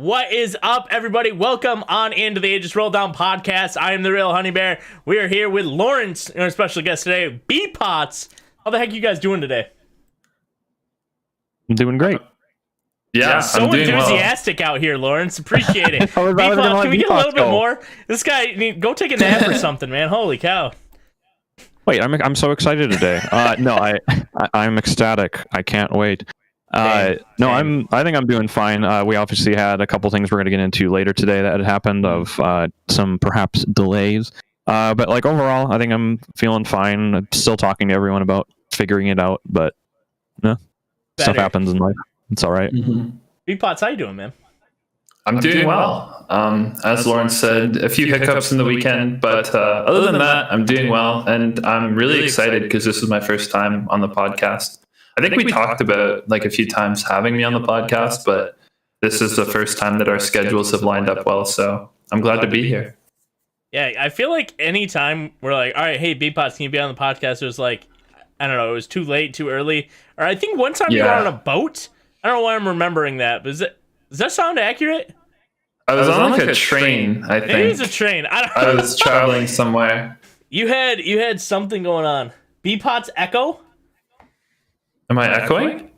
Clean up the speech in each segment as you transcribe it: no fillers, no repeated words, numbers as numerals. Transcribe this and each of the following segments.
What is up, everybody? Welcome on into the Aegis Rolldown podcast. I am the real Honey Bear. We are here with Lawrence and our special guest today, B-Pots. How the heck are you guys doing today? I'm doing great. Yeah, so I'm doing enthusiastic out here, Lawrence. Appreciate it. B-Pots, can we get a little bit more? This guy, go take a nap or something, man. Holy cow. Wait, I'm so excited today. No, I'm ecstatic. I can't wait. I think I'm doing fine. We obviously had a couple things we're going to get into later today that had happened of some perhaps delays. But like overall, I think I'm feeling fine. I'm still talking to everyone about figuring it out, but stuff happens in life. It's all right. Mm-hmm. B-Pots, how you doing, man? I'm doing well. As Lawrence said, a few hiccups in the weekend, but other than that, I'm doing well, and I'm really excited because this is my first time on the podcast. I think we talked about like a few times having me on the podcast, but this is the first time that our schedules have lined up well, so I'm glad to be here. Yeah, I feel like anytime we're like, all right, hey, B-Pots, can you be on the podcast? It was like, I don't know, it was too late, too early. Or I think one time you were on a boat. I don't know why I'm remembering that, but does that sound accurate? I was on like a train, I think. Maybe it's a train. I was traveling somewhere. You had something going on. B-Pots echo? Am I echoing?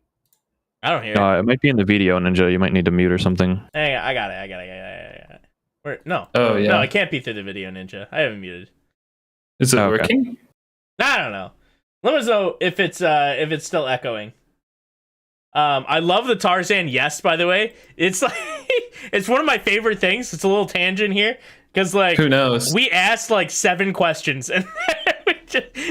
I don't hear it. It might be in the video, Ninja. You might need to mute or something. Hey, I got it. Where? No. Oh, yeah. No, it can't be through the video, Ninja. I haven't muted. Is it working? I don't know. Let us know if it's still echoing. I love the Tarzan yes, by the way. It's like it's one of my favorite things. It's a little tangent here because like who knows? We asked like 7 questions and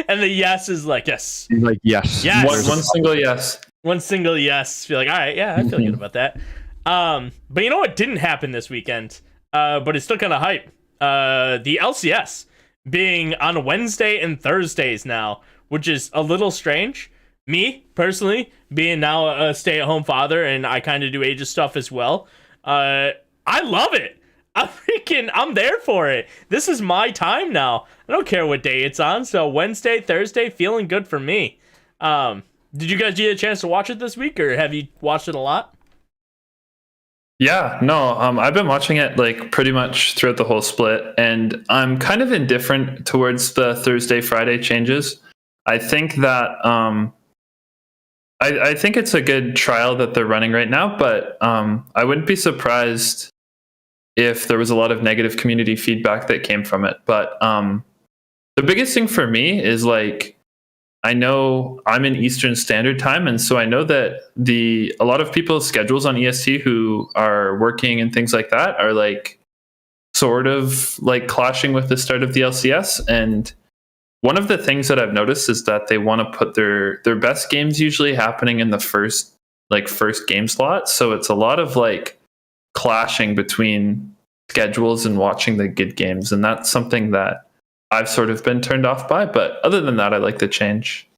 and the yes is like yes. He's like yes. One single yes. One single yes. Feel like all right, yeah, I feel good about that. But you know what didn't happen this weekend? But it's still kind of hype. The LCS being on Wednesday and Thursdays now, which is a little strange. Me, personally, being now a stay-at-home father, and I kind of do Aegis stuff as well, I love it. I'm there for it. This is my time now. I don't care what day it's on, so Wednesday, Thursday, feeling good for me. Did you guys get a chance to watch it this week, or have you watched it a lot? Yeah, no, I've been watching it like pretty much throughout the whole split, and I'm kind of indifferent towards the Thursday-Friday changes. I think that I think it's a good trial that they're running right now, but I wouldn't be surprised if there was a lot of negative community feedback that came from it. But the biggest thing for me is like, I know I'm in Eastern Standard Time, and so I know that a lot of people's schedules on EST who are working and things like that are like sort of like clashing with the start of the LCS. And one of the things that I've noticed is that they want to put their best games usually happening in the first game slot. So it's a lot of like clashing between schedules and watching the good games. And that's something that I've sort of been turned off by. But other than that, I like the change.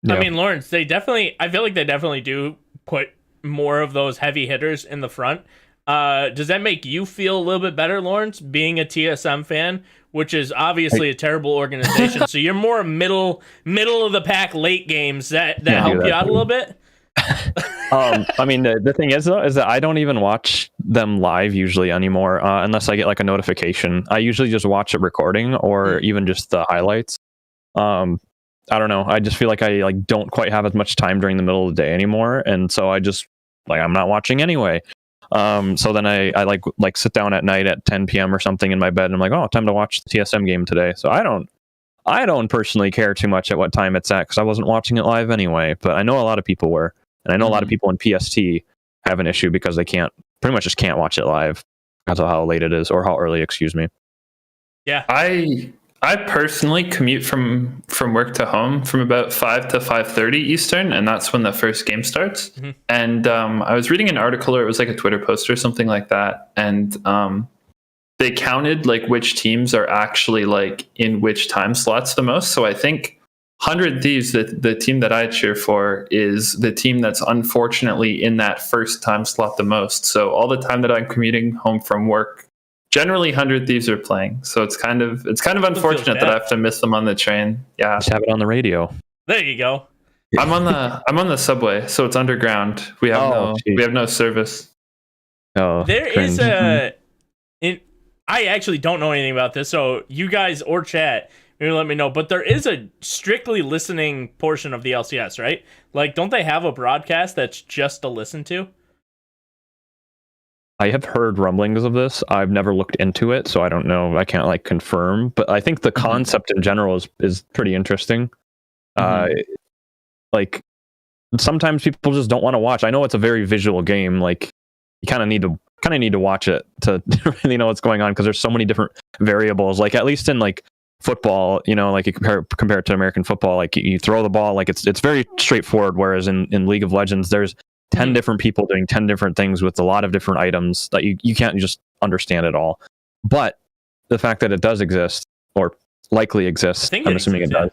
Yeah. I mean, Lawrence, I feel like they definitely do put more of those heavy hitters in the front. Does that make you feel a little bit better, Lawrence, being a TSM fan, which is obviously a terrible organization? So you're more middle of the pack late games that help you out a little bit? I mean, the thing is though, is that I don't even watch them live usually anymore, unless I get like a notification. I usually just watch it recording or even just the highlights. I don't know. I just feel like I like don't quite have as much time during the middle of the day anymore, and so I just like I'm not watching anyway. So then I like sit down at night at 10 p.m. or something in my bed and I'm like, oh, time to watch the TSM game today. So I don't personally care too much at what time it's at because I wasn't watching it live anyway, but I know a lot of people were. And I know a lot of people in PST have an issue because they pretty much just can't watch it live because of how late it is or how early, excuse me. Yeah. I personally commute from work to home from about 5 to 5:30 Eastern, and that's when the first game starts. Mm-hmm. And I was reading an article, or it was like a Twitter post or something like that, and they counted like which teams are actually like in which time slots the most. So I think 100 Thieves, the team that I cheer for, is the team that's unfortunately in that first time slot the most. So all the time that I'm commuting home from work, generally 100 Thieves are playing. So it's kind of unfortunate that I have to miss them on the train. Yeah, just have it on the radio. There you go. I'm on the subway, so it's underground. We have no service. Oh, There cringe. is I actually don't know anything about this, so you guys or chat, maybe let me know. But there is a strictly listening portion of the LCS, right? Like, don't they have a broadcast that's just to listen to? I have heard rumblings of this. I've never looked into it, so I don't know. I can't like confirm, but I think the concept in general is pretty interesting. Like sometimes people just don't want to watch. I know it's a very visual game. Like you kind of need to watch it to really know what's going on because there's so many different variables. Like at least in like football, you know, like you compare it to American football, like you throw the ball, like it's very straightforward. Whereas in League of Legends, there's 10 different people doing 10 different things with a lot of different items that you can't just understand it all. But the fact that it does exist or likely exists, I'm assuming it does.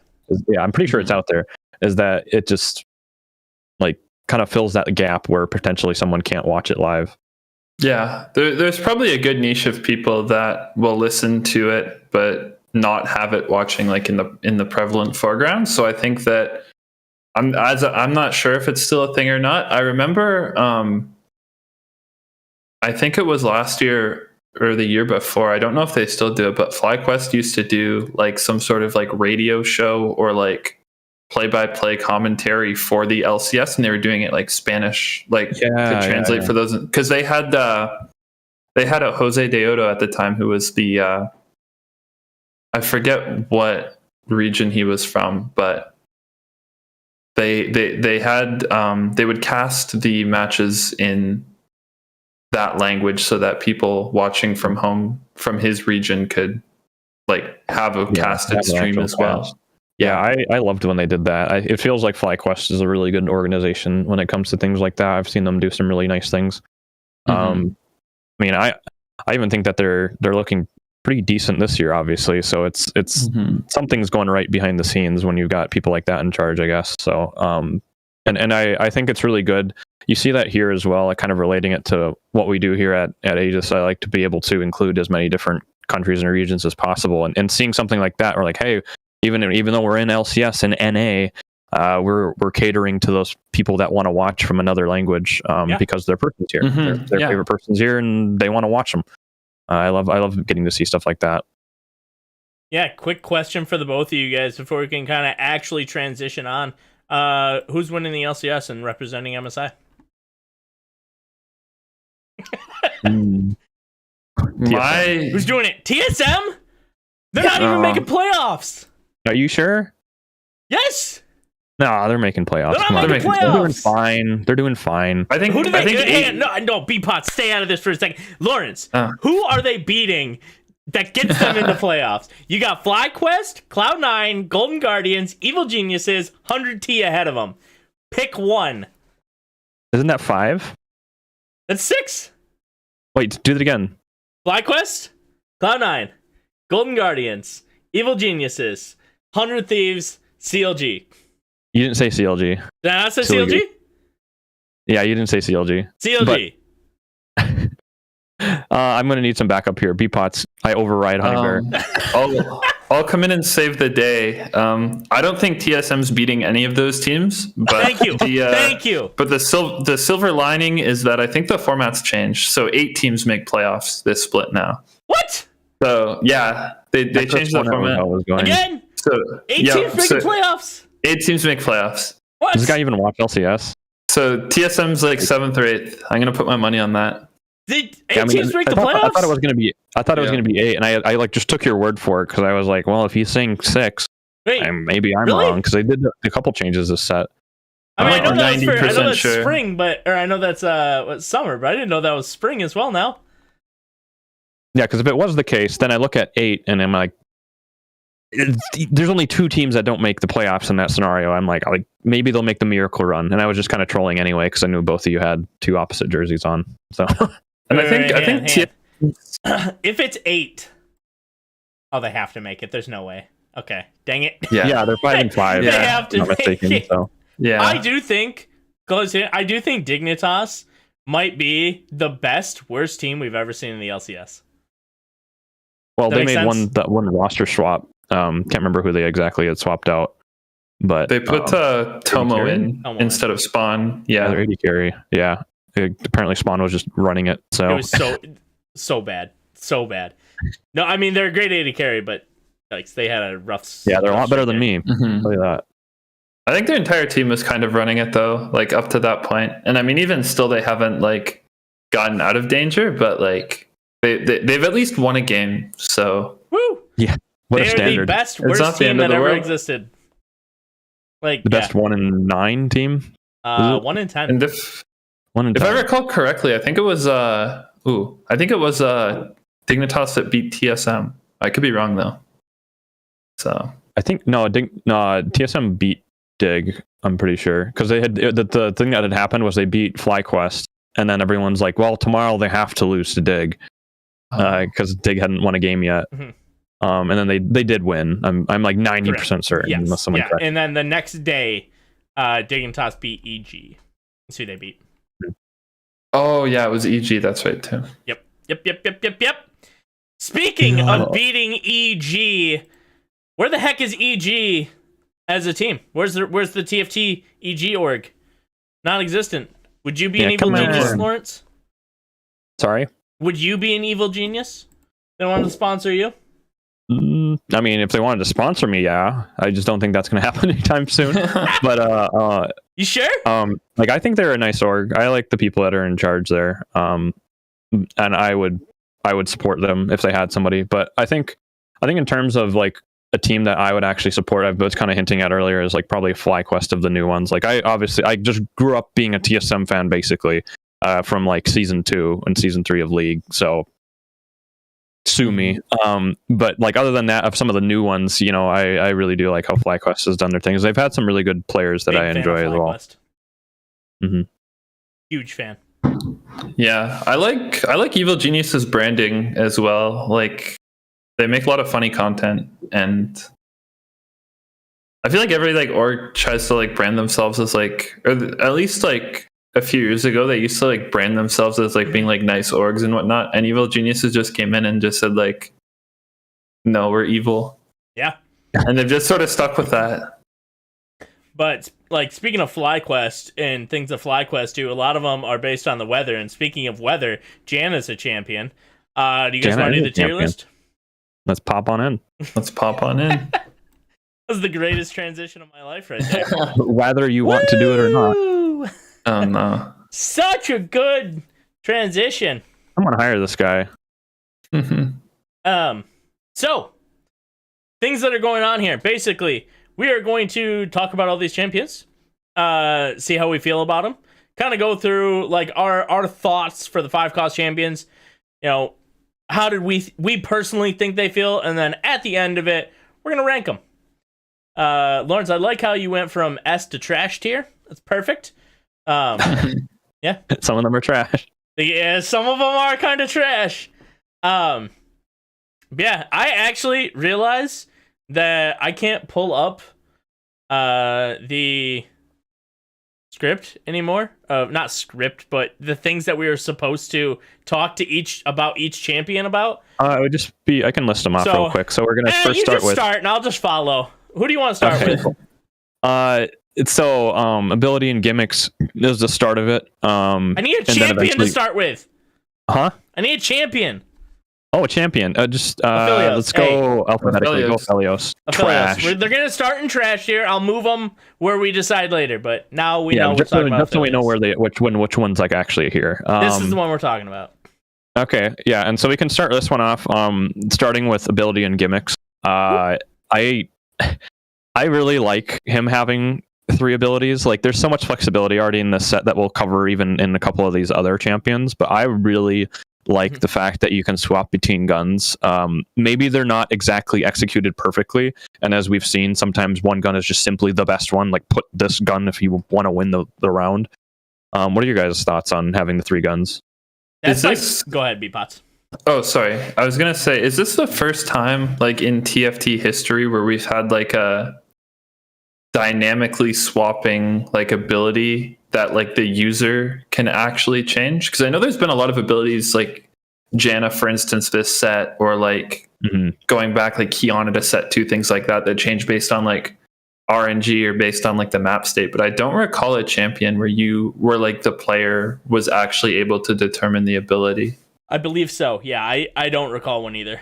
Yeah, I'm pretty sure it's out there. Is that it just like kind of fills that gap where potentially someone can't watch it live. Yeah, there's probably a good niche of people that will listen to it, but not have it watching like in the prevalent foreground. So I think that I'm not sure if it's still a thing or not. I remember, I think it was last year or the year before. I don't know if they still do it, but FlyQuest used to do like some sort of like radio show or like play-by-play commentary for the LCS, and they were doing it like Spanish, like to translate for those, because they had a Jose Deodo at the time who was the I forget what region he was from, but they had they would cast the matches in that language so that people watching from home from his region could like have a casted stream as well. Yeah, I loved when they did that. It feels like FlyQuest is a really good organization when it comes to things like that. I've seen them do some really nice things. I mean, I even think that they're looking pretty decent this year, obviously. So it's something's going right behind the scenes when you've got people like that in charge, I guess. So and I think it's really good. You see that here as well, like kind of relating it to what we do here at Aegis. I like to be able to include as many different countries and regions as possible, and seeing something like that, or like, hey, even though we're in LCS and NA, we're catering to those people that want to watch from another language because their person's here, their favorite person's here, and they want to watch them. I love getting to see stuff like that. Yeah, quick question for the both of you guys before we can kind of actually transition on. Who's winning the LCS and representing MSI? Who's doing it? TSM? They're not even making playoffs. Are you sure? Yes. No, they're making playoffs. They're doing fine. They're doing fine. I think. Who do they? No, B-Pot, stay out of this for a second. Lawrence, who are they beating that gets them into playoffs? You got FlyQuest, Cloud9, Golden Guardians, Evil Geniuses, 100T ahead of them. Pick one. Isn't that 5? That's 6. Wait, do that again. FlyQuest, Cloud9, Golden Guardians, Evil Geniuses, 100 Thieves, CLG. You didn't say CLG. Did I not say CLG? Yeah, you didn't say CLG. CLG. I'm going to need some backup here. B-Pots, I override Honeybear. I'll come in and save the day. I don't think TSM's beating any of those teams. But Thank you. But the silver lining is that I think the format's changed. So 8 teams make playoffs this split now. What? So, yeah, they changed the format. Again? So 8 teams making playoffs? 8 teams make playoffs. What? Does this guy even watch LCS? So TSM's like 7th or 8th. I'm going to put my money on that. Did 8 teams make the playoffs? I thought it was going to be 8, and I like just took your word for it because I was like, well, if he's saying 6, maybe I'm wrong because they did a couple changes this set. I mean, I know that's spring, or I know that's summer, but I didn't know that was spring as well now. Yeah, because if it was the case, then I look at 8 and I'm like, there's only 2 teams that don't make the playoffs in that scenario. I'm like maybe they'll make the miracle run, and I was just kind of trolling anyway because I knew both of you had 2 opposite jerseys on. So, and I think if it's 8, they have to make it. There's no way. Okay, dang it. Yeah, they're 5 and 5. They have to make it. So. Yeah, I do think Dignitas might be the best worst team we've ever seen in the LCS. Well, they made one roster swap. Can't remember who they exactly had swapped out, but they put Tomo in instead of Spawn. Yeah, they're AD carry. Yeah, apparently Spawn was just running it. So it was so bad, so bad. No, I mean they're a great AD carry, but like they had a rough. Yeah, they're a lot better than me. Mm-hmm. I'll tell you that. I think their entire team was kind of running it though, like up to that point. And I mean, even still, they haven't like gotten out of danger, but like they've at least won a game. So woo, yeah, what they're a standard. the best worst team that ever existed. Like the best 1 in 9 team. 1 in 10. And if I recall correctly, I think it was Dignitas that beat TSM. I could be wrong though. So I think TSM beat Dig. I'm pretty sure because they had the thing that had happened was they beat FlyQuest, and then everyone's like, well, tomorrow they have to lose to Dig because Dig hadn't won a game yet. Mm-hmm. And then they did win. I'm like 90% certain. Yes. Unless someone corrects. And then the next day, Dignitas beat EG. That's who they beat. Oh yeah, it was EG. That's right too. Yep. Speaking of beating EG, where the heck is EG as a team? Where's the TFT EG org? Non-existent. Would you be an evil genius, Lawrence? Sorry? Would you be an evil genius? They wanted to sponsor you? I mean, if they wanted to sponsor me, yeah. I just don't think that's going to happen anytime soon. But you sure? Like I think they're a nice org. I like the people that are in charge there. And I would support them if they had somebody. But I think in terms of like a team that I would actually support, I was kind of hinting at earlier, is like probably FlyQuest of the new ones. Like I just grew up being a TSM fan basically from like season 2 and season 3 of League. So sue me. But like other than that, of some of the new ones, you know, I really do like how FlyQuest has done their things. They've had some really good players that I enjoy as well. Mm-hmm. Huge fan. Yeah, I like Evil Genius's branding as well. Like they make a lot of funny content, and I feel like every like org tries to like brand themselves as like, or at least like a few years ago they used to like brand themselves as like being like nice orgs and whatnot. And Evil Geniuses just came in and just said like, no, we're evil. Yeah, and they've just sort of stuck with that. But like speaking of FlyQuest and things that FlyQuest do, a lot of them are based on the weather. And speaking of weather, Jana's a champion. Do you guys want to do the tier list? Let's pop on in. That was the greatest transition of my life right there. Whether you want to do it or not. Oh no. Such a good transition. I'm gonna hire this guy. So things that are going on here. Basically, we are going to talk about all these champions, see how we feel about them, kind of go through like our thoughts for the 5-cost champions. You know, how did we personally think they feel, and then at the end of it, we're gonna rank them. Lawrence, I like how you went from S to trash tier. That's perfect. Yeah, some of them are trash. Yeah, some of them are kind of trash. Yeah, I actually realized that I can't pull up the script anymore. Not script, but the things that we were supposed to talk to each champion about. It would just be, I can list them off real quick. So we're gonna first start with. Start and I'll just follow. Who do you want to start with? Cool. Ability and gimmicks is the start of it. I need a champion to start with. Huh? I need a champion. Oh, a champion. Let's go alphabetically. Go Aphelios. Trash. They're gonna start in trash here. I'll move them where we decide later. But now we know. Just so we know which one's like actually here. This is the one we're talking about. Okay. Yeah, and so we can start this one off. Starting with ability and gimmicks. I really like him having 3 abilities. Like there's so much flexibility already in this set that we'll cover even in a couple of these other champions, but I really like the fact that you can swap between guns. Maybe they're not exactly executed perfectly, and as we've seen, sometimes one gun is just simply the best one, like put this gun if you want to win the round. What are your guys' thoughts on having the 3 guns? Go ahead, B-Pots. Oh, sorry. I was going to say, is this the first time like in TFT history where we've had like a dynamically swapping like ability that like the user can actually change? Because I know there's been a lot of abilities like Janna, for instance, this set, or like going back like Kiana to set 2, things like that change based on like RNG or based on like the map state, but I don't recall a champion where like the player was actually able to determine the ability. I believe so. Yeah, I don't recall one either.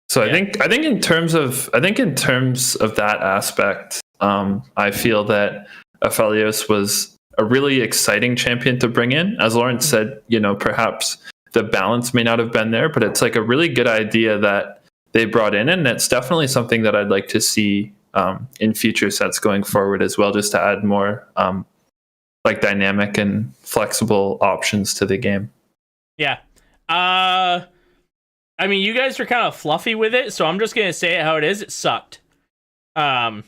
So I think in terms of that aspect, I feel that Aphelios was a really exciting champion to bring in. As Lawrence said, perhaps the balance may not have been there, but it's like a really good idea that they brought in, and it's definitely something that I'd like to see in future sets going forward as well, just to add more like dynamic and flexible options to the game. Yeah. I mean, you guys were kind of fluffy with it, so I'm just gonna say it how it is. It sucked. I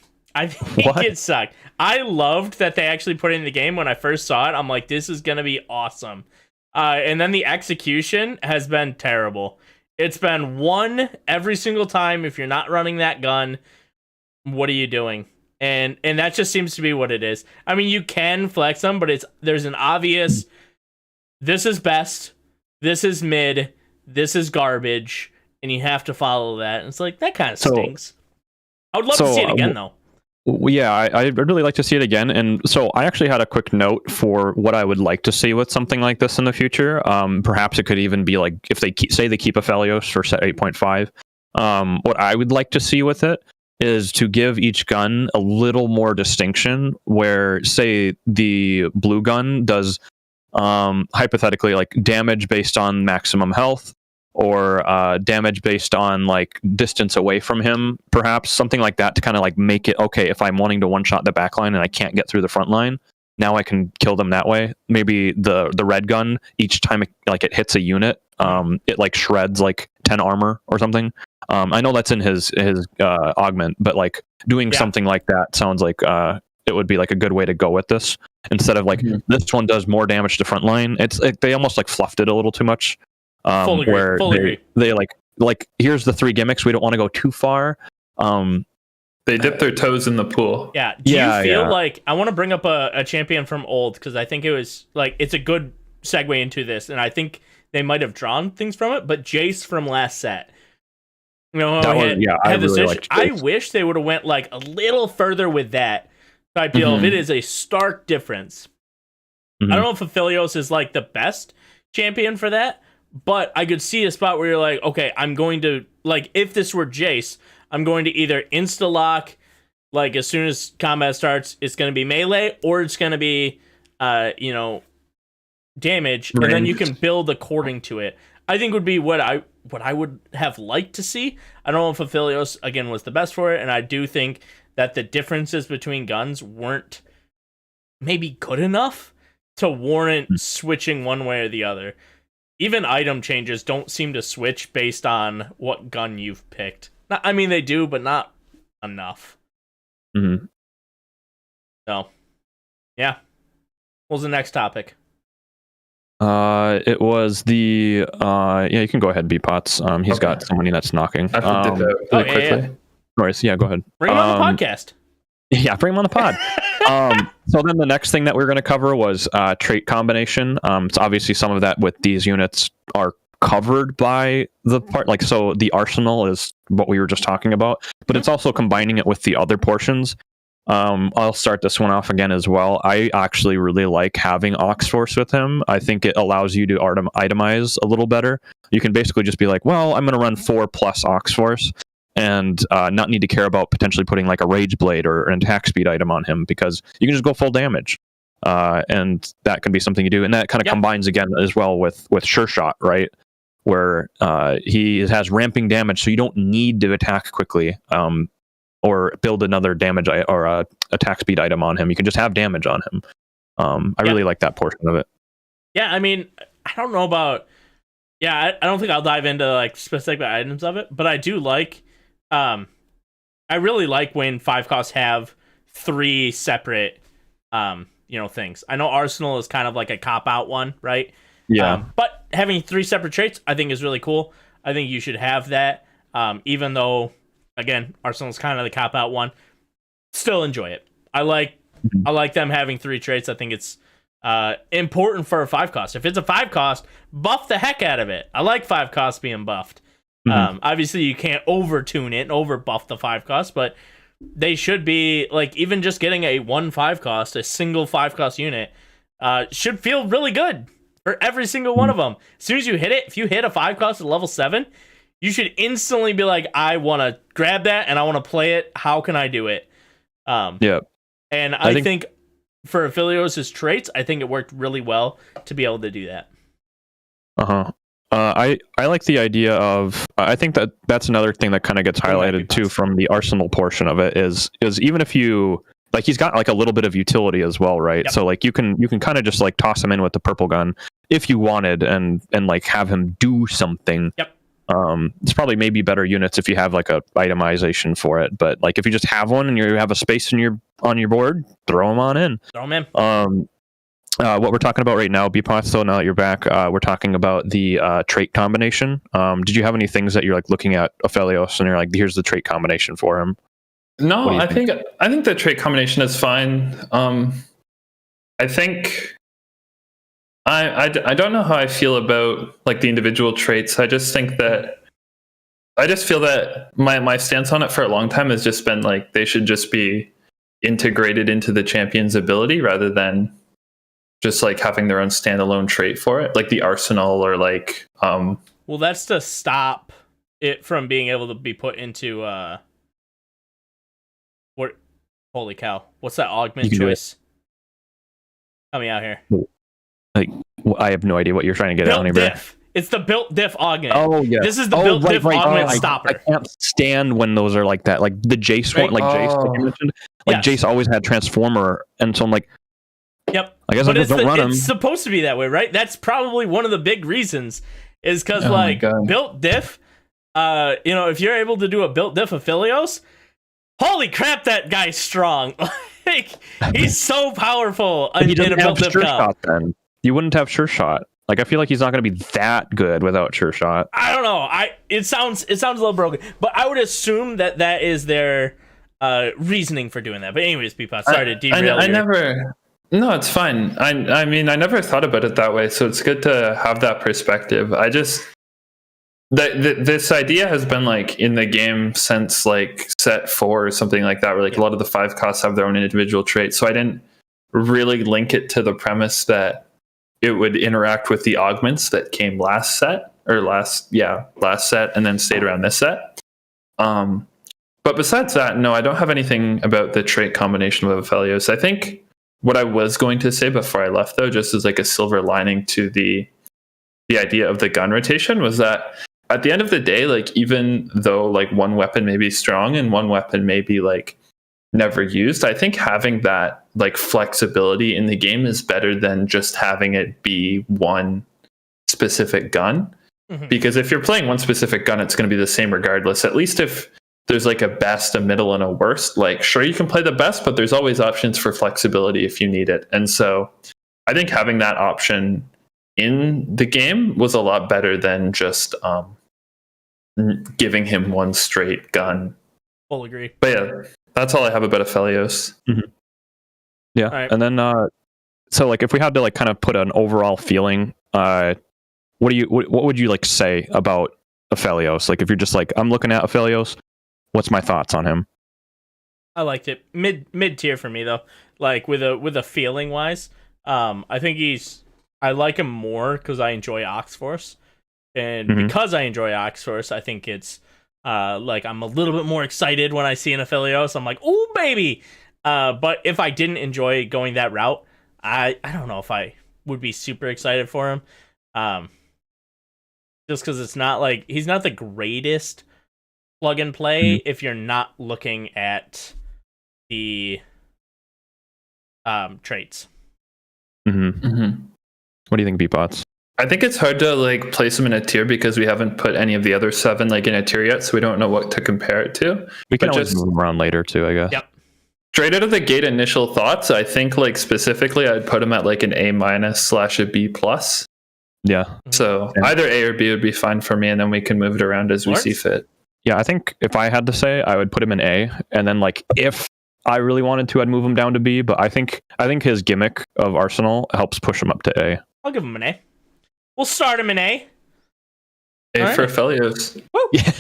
think it sucked. I loved that they actually put it in the game when I first saw it. I'm like, this is gonna be awesome. And then the execution has been terrible. It's been one every single time. If you're not running that gun, what are you doing? And that just seems to be what it is. I mean, you can flex them, but there's an obvious, this is best, this is mid, this is garbage, and you have to follow that. And it's like, that kind of stinks. I would love to see it again, though. Yeah, I'd really like to see it again. And so I actually had a quick note for what I would like to see with something like this in the future. Perhaps it could even be like, if they keep Aphelios for set 8.5. What I would like to see with it is to give each gun a little more distinction, where, say, the blue gun does hypothetically like damage based on maximum health, or damage based on like distance away from him, perhaps something like that, to kind of like make it okay. If I'm wanting to one shot the back line and I can't get through the front line, now I can kill them that way. Maybe the red gun, each time it hits a unit, it like shreds like 10 armor or something. I know that's in his augment, but like doing something like that sounds like it would be like a good way to go with this, instead of like this one does more damage to front line. They almost like fluffed it a little too much. Full agree. They like here's the 3 gimmicks. We don't want to go too far. They dip their toes in the pool. Yeah. Do you feel like, I want to bring up a champion from old, because I think it was like, it's a good segue into this, and I think they might have drawn things from it, but Jace from last set. I wish they would have went like a little further with that type deal. It is a stark difference. I don't know if Aphelios is like the best champion for that, but I could see a spot where you're like, okay, I'm going to, like, if this were Jace, I'm going to either insta-lock, like, as soon as combat starts, it's going to be melee, or it's going to be, damage, and then you can build according to it. I think would be what I would have liked to see. I don't know if Aphelios, again, was the best for it, and I do think that the differences between guns weren't maybe good enough to warrant switching one way or the other. Even item changes don't seem to switch based on what gun you've picked. I mean, they do, but not enough. So, yeah. What was the next topic? It was the you can go ahead, B-Pots. He's got somebody that's knocking. I have to dip out really quickly. Norris, go ahead. Bring him on the podcast. Yeah, bring him on the pod. So then the next thing that we're going to cover was trait combination. So obviously some of that with these units are covered by the part, like, so the arsenal is what we were just talking about, but it's also combining it with the other portions. I'll start this one off again as well. I actually really like having Oxforce with him. I think it allows you to itemize a little better. You can basically just be like, well, I'm going to run 4+ Oxforce, and not need to care about potentially putting like a Rage Blade or an attack speed item on him, because you can just go full damage. And that can be something you do. And that kind of combines again as well with Sure Shot, right? Where he has ramping damage, so you don't need to attack quickly or build another damage or attack speed item on him. You can just have damage on him. I really like that portion of it. Yeah, I mean, I don't know about... I don't think I'll dive into like specific items of it, but I do like... I really like when 5 costs have 3 separate things. I know Arsenal is kind of like a cop-out one, right? Yeah. But having 3 separate traits, I think, is really cool. I think you should have that, even though, again, Arsenal is kind of the cop-out one. Still enjoy it. I like them having 3 traits. I think it's important for a 5 cost. If it's a 5 cost, buff the heck out of it. I like 5 costs being buffed. Obviously, you can't over-tune it and over-buff the 5 cost, but they should be like even just getting a 1/5 cost, a single 5 cost unit, should feel really good for every single one of them. As soon as you hit it, if you hit a 5 cost at level 7, you should instantly be like, I want to grab that and I want to play it. How can I do it? Yeah. And I think for Aphelios' traits, I think it worked really well to be able to do that. I like the idea of, I think that's another thing that kind of gets highlighted too from the arsenal portion of it is even if you like, he's got like a little bit of utility as well, right? Yep. So like you can kind of just like toss him in with the purple gun if you wanted and like have him do something. Yep. It's probably maybe better units if you have like a itemization for it, but like if you just have one and you have a space on your board, throw him on in. Throw him in. What we're talking about right now, Beepot, so now that you're back, we're talking about the trait combination. Did you have any things that you're like looking at Aphelios and you're like, here's the trait combination for him? No, I think the trait combination is fine. I think I don't know how I feel about like the individual traits. I just feel that my stance on it for a long time has just been like they should just be integrated into the champion's ability rather than just like having their own standalone trait for it, like the arsenal or like. Well, that's to stop it from being able to be put into what? Holy cow! What's that augment choice? Coming out here. Like, I have no idea what you're trying to get built at on diff. It's the built diff augment. Oh yeah. This is the built diff augment stopper. I can't stand when those are like that. Like the Jace one, like Jace, like you mentioned. Like Jace always had transformer, and so I'm like, yep. I guess I just don't run him. It's supposed to be that way, right? That's probably one of the big reasons. Is because built diff. If you're able to do a built diff Aphelios, holy crap, that guy's strong. Like he's so powerful. He doesn't have sure shot then. You wouldn't have sure shot. Like I feel like he's not going to be that good without sure shot. I don't know. It sounds a little broken, but I would assume that is their reasoning for doing that. But anyways, Peapod, sorry to derail. No, it's fine. I mean, I never thought about it that way, so it's good to have that perspective. I just this idea has been like in the game since like set 4 or something like that, where like a lot of the 5 costs have their own individual traits. So I didn't really link it to the premise that it would interact with the augments that came last set, and then stayed around this set. But besides that, no, I don't have anything about the trait combination with Aphelios. I think what I was going to say before I left, though, just as like a silver lining to the idea of the gun rotation, was that at the end of the day, like even though like one weapon may be strong and one weapon may be like never used, I think having that like flexibility in the game is better than just having it be one specific gun. Mm-hmm. Because if you're playing one specific gun, it's going to be the same regardless. At least if there's like a best, a middle, and a worst, like sure you can play the best, but there's always options for flexibility if you need it. And so I think having that option in the game was a lot better than just giving him one straight gun. Full agree. But yeah, that's all I have about Aphelios. Mm-hmm. Yeah, right. And then so like if we had to like kind of put an overall feeling, what would you like say about Aphelios? Like if you're just like, I'm looking at Aphelios, what's my thoughts on him? I liked it. Mid tier for me though. Like with a feeling wise, I think I like him more because I enjoy Oxforce, and because I enjoy Oxforce, I think it's like I'm a little bit more excited when I see an Aphelios. I'm like, oh baby. But if I didn't enjoy going that route, I don't know if I would be super excited for him. Just because it's not like he's not the greatest plug and play if you're not looking at the traits. Mm-hmm. Mm-hmm. What do you think, Beepots? I think it's hard to like place him in a tier because we haven't put any of the other 7 like in a tier yet, so we don't know what to compare it to. We can always move around later too, I guess. Yep. Straight out of the gate, initial thoughts. I think like specifically, I'd put him at like an A-/ a B+. Yeah. So either A or B would be fine for me, and then we can move it around as we see fit. Yeah, I think if I had to say, I would put him in A, and then like if I really wanted to, I'd move him down to B. But I think his gimmick of Arsenal helps push him up to A. I'll give him an A. We'll start him in A. A for Aphelios. Woo! Yeah.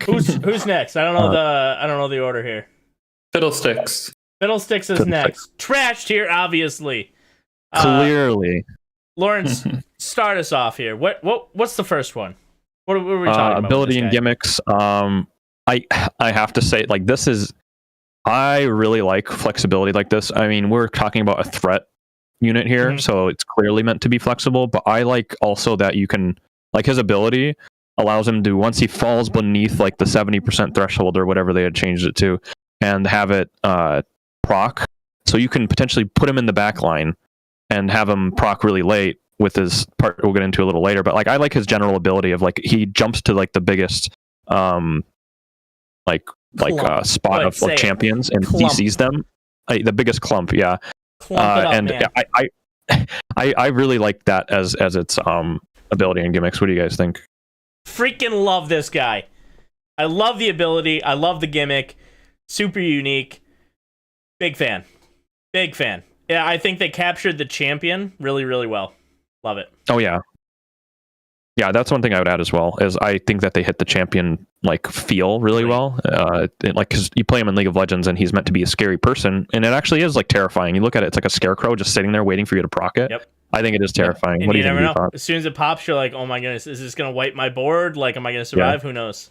Who's next? I don't know the order here. Fiddlesticks. Fiddlesticks is next. Trashed here, obviously. Clearly. Lawrence, start us off here. What's the first one? What are we talking about? Ability and gimmicks. I have to say, like, this is. I really like flexibility like this. I mean, we're talking about a threat unit here, so it's clearly meant to be flexible. But I like also that you can, like, his ability allows him to, once he falls beneath like the 70% threshold or whatever they had changed it to, and have it proc. So you can potentially put him in the back line and have him proc really late with his part we'll get into a little later. But like, I like his general ability of, like, he jumps to like the biggest spot of like champions and CCs them. The biggest clump, yeah. I really like that as its ability and gimmicks. What do you guys think? Freaking love this guy. I love the ability. I love the gimmick. Super unique. Big fan. Big fan. Yeah, I think they captured the champion really, really well. Love it. Oh yeah. Yeah, that's one thing I would add as well, is I think that they hit the champion like feel really well. Like, because you play him in League of Legends and he's meant to be a scary person, and it actually is like terrifying. You look at it, it's like a scarecrow just sitting there waiting for you to proc it. Yep. I think it is terrifying. And what do you never think? know. As soon as it pops, you're like, oh my goodness, is this gonna wipe my board? Like, am I gonna survive? Who knows?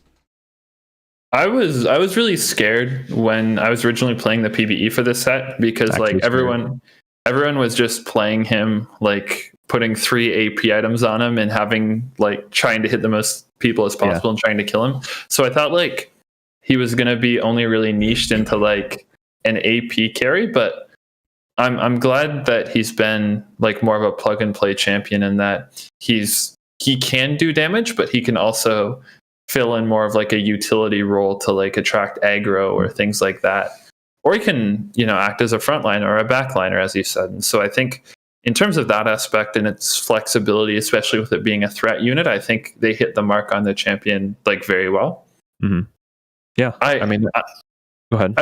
I was really scared when I was originally playing the PvE for this set, because like everyone was just playing him, like putting 3 AP items on him and having like trying to hit the most people as possible and trying to kill him. So I thought like he was gonna be only really niched into like an AP carry, but I'm glad that he's been like more of a plug and play champion, in that he can do damage, but he can also fill in more of like a utility role to like attract aggro or things like that. Or he can, act as a frontline or a backliner, as you said. And so I think in terms of that aspect and its flexibility, especially with it being a threat unit, I think they hit the mark on the champion like very well. Mm-hmm. Yeah. I mean, go ahead.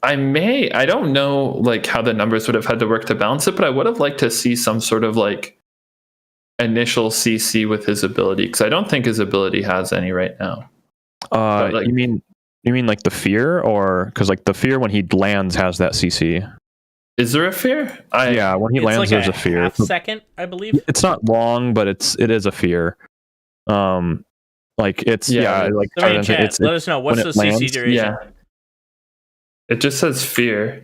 I don't know like how the numbers would have had to work to balance it, but I would have liked to see some sort of like initial CC with his ability, because I don't think his ability has any right now. Like, you mean like the fear, or because like the fear when he lands has that CC? Is there a fear? Yeah, when he lands, like there's a fear. Half second, I believe. It's not long, but it is a fear. Like it's like let us know what's the CC duration. Yeah, it just says fear.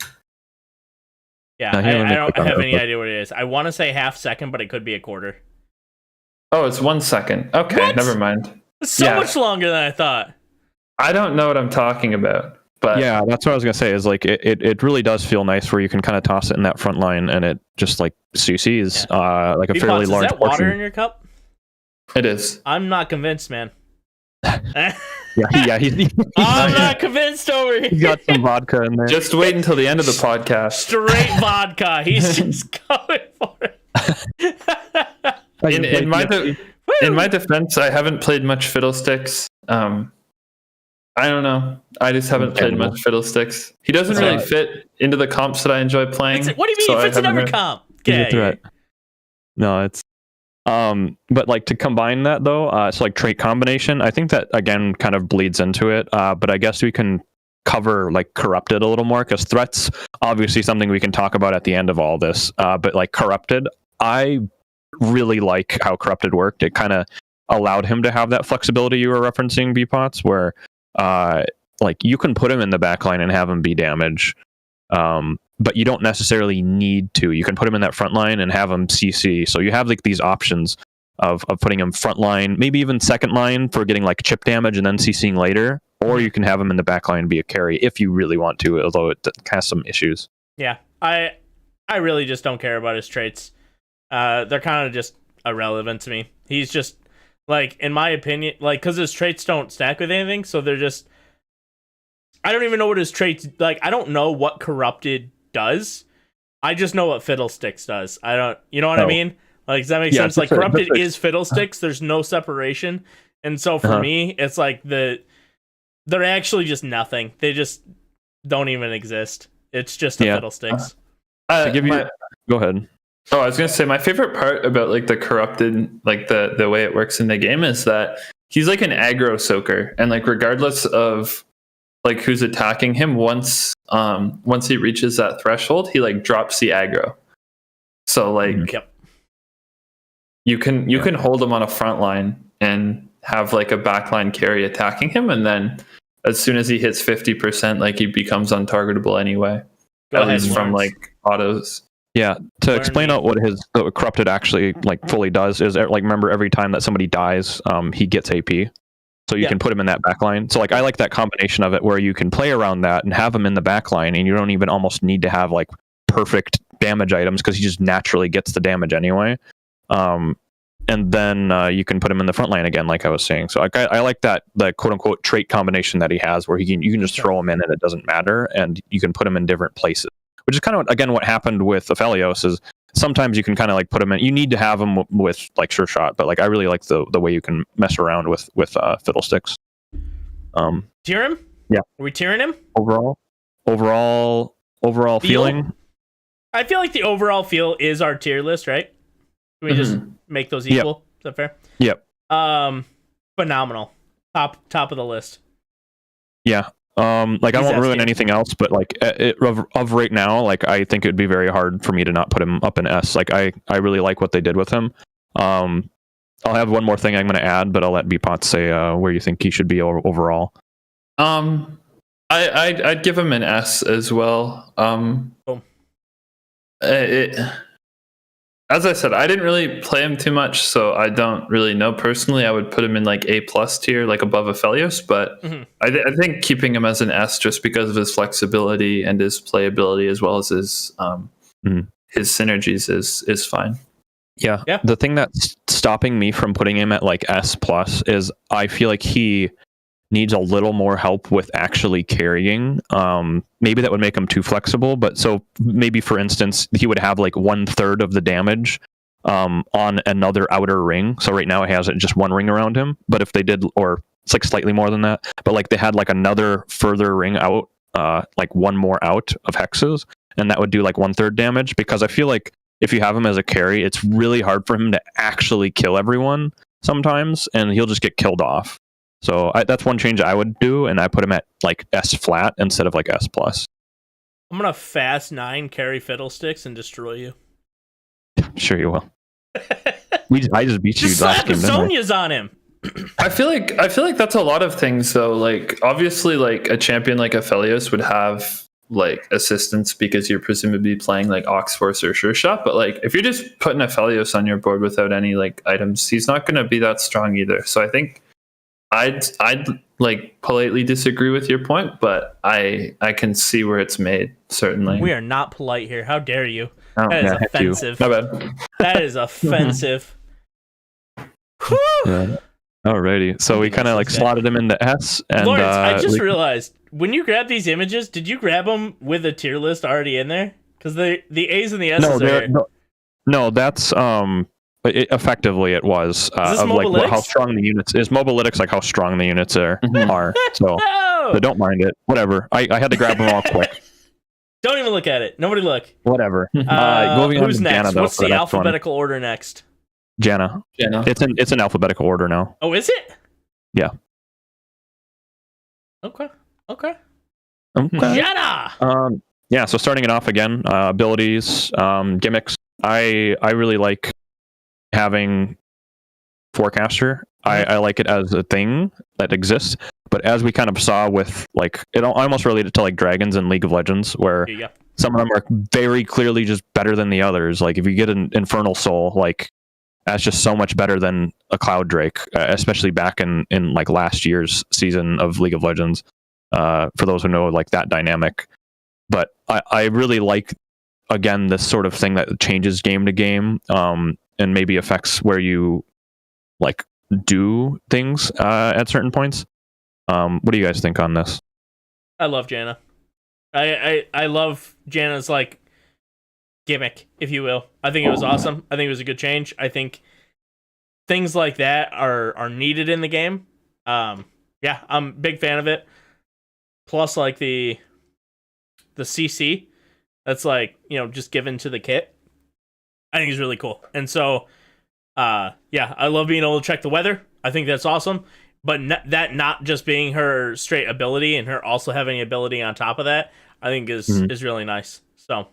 Yeah, I don't have any idea what it is. I want to say half second, but it could be a quarter. Oh, it's 1 second. Okay, what? Never mind. It's so much longer than I thought. I don't know what I'm talking about, but yeah, that's what I was gonna say. Is like it really does feel nice where you can kind of toss it in that front line and it just like CCs like a fairly large. Is that portion. water in your cup? It is. I'm not convinced, man. He's I'm not convinced over here. He's got some vodka in there. Just wait until the end of the podcast. Straight vodka. He's just going for it. In my defense, I haven't played much Fiddlesticks. I don't know. I just haven't played much Fiddlesticks. He doesn't really fit into the comps that I enjoy playing. What do you mean? He fits in every comp. No, it's but like to combine that though, it's like trait combination. I think that again kind of bleeds into it. But I guess we can cover like corrupted a little more, because threats obviously something we can talk about at the end of all this. But like corrupted, I really like how corrupted worked. It kind of allowed him to have that flexibility you were referencing, B-Pots, where like you can put him in the backline and have him be damage, but you don't necessarily need to. You can put him in that front line and have him CC. So you have like these options of putting him front line, maybe even second line for getting like chip damage and then CCing later, or you can have him in the backline and be a carry if you really want to, although it has some issues. Yeah, I really just don't care about his traits. They're kind of just irrelevant to me. He's just, like, in my opinion, like, because his traits don't stack with anything, so they're just, I don't even know what his traits, like, I don't know what corrupted does. I just know what Fiddlesticks does. I don't, you know what I mean? Like, does that make sense? Like, corrupted is Fiddlesticks. There's no separation. And so for me, it's like they're actually just nothing. They just don't even exist. It's just a Fiddlesticks. To give you, go ahead. Oh, I was gonna say my favorite part about like the corrupted, like the way it works in the game is that he's like an aggro soaker, and like regardless of like who's attacking him, once he reaches that threshold, he like drops the aggro. So like Yep. you can hold him on a front line and have like a backline carry attacking him, and then as soon as he hits 50%, like he becomes untargetable anyway. Go at ahead, least from Lawrence. like autos. Yeah, to Learn explain me. out what his corrupted actually like fully does is like, remember, every time that somebody dies, he gets AP. So you Yeah. can put him in that back line. So like I like that combination of it where you can play around that and have him in the back line, and you don't even almost need to have like perfect damage items because he just naturally gets the damage anyway. And then you can put him in the front line again, like I was saying. So I like that, the quote unquote trait combination that he has, where you can just throw him in and it doesn't matter, and you can put him in different places. Which is kind of again what happened with Aphelios is sometimes you can kind of like put him in. You need to have him with like sure shot, but like I really like the way you can mess around with fiddlesticks. Tier him? Yeah. Are we tiering him? Overall Feel? feeling. I feel like the overall feel is our tier list, right? Can we just make those equal? Is that fair? Yep. Phenomenal. Top of the list. Yeah. Like I He's won't ruin S-tier. anything else, but like of right now, like I think it'd be very hard for me to not put him up in S. Like I really like what they did with him. I'll have one more thing I'm going to add, but I'll let Bpot say where you think he should be overall. I'd give him an S as well. As I said, I didn't really play him too much, so I don't really know personally. I would put him in like A+ tier, like above Aphelios, but I think keeping him as an S just because of his flexibility and his playability as well as his synergies is fine. Yeah. The thing that's stopping me from putting him at like S+ is I feel like he needs a little more help with actually carrying. Maybe that would make him too flexible, but so maybe for instance, he would have like 1/3 of the damage on another outer ring. So right now he has just one ring around him, but if they did, or it's like slightly more than that, but like they had like another further ring out, like one more out of hexes, and that would do like 1/3 damage, because I feel like if you have him as a carry, it's really hard for him to actually kill everyone sometimes, and he'll just get killed off. So that's one change I would do, and I put him at like S flat instead of like S+. I'm gonna fast 9 carry fiddlesticks and destroy you. Sure you will. I just beat you Just last slap the game, didn't I? Sonya's on him. I feel like that's a lot of things though. Like obviously like a champion like Aphelios would have like assistance because you're presumably playing like Oxforce or Sure Shot, but like if you're just putting Aphelios on your board without any like items, he's not gonna be that strong either. So I think I'd like politely disagree with your point, but I can see where it's made, certainly. We are not polite here. How dare you? Oh, That is yeah, heck you. offensive. My bad. That is offensive. Whew. Yeah. Alrighty. So we kind of like slotted him into S. And Lawrence, I just realized, when you grab these images, did you grab them with a tier list already in there? Because the A's and the S's are here. no, that's effectively it was this of like Mobalytics? how strong the units is. Mobalytics, like how strong the units are. So, Oh! but don't mind it. Whatever. I had to grab them all quick. Don't even look at it. Nobody look. Whatever. Moving on Who's to next? Janna, though, What's for the next one. alphabetical order next? Janna. It's in alphabetical order now. Oh, is it? Yeah. Okay. Okay. Janna! Yeah, so starting it off again, abilities, gimmicks. I really like having Forecaster. I like it as a thing that exists, but as we kind of saw with like, I almost relate it to like dragons in League of Legends, where Here you go. some of them are very clearly just better than the others. Like if you get an Infernal Soul, like that's just so much better than a Cloud Drake, especially back in like last year's season of League of Legends. For those who know like that dynamic, but I really like, again, this sort of thing that changes game to game, and maybe affects where you like do things at certain points. What do you guys think on this? I love Janna. I love Janna's like gimmick, if you will. I think it was awesome. I think it was a good change. I think things like that are needed in the game. Yeah, I'm a big fan of it. Plus, like the CC that's like, just given to the kit, I think is really cool. And so, yeah, I love being able to check the weather. I think that's awesome. but that not just being her straight ability and her also having ability on top of that, I think is really nice. So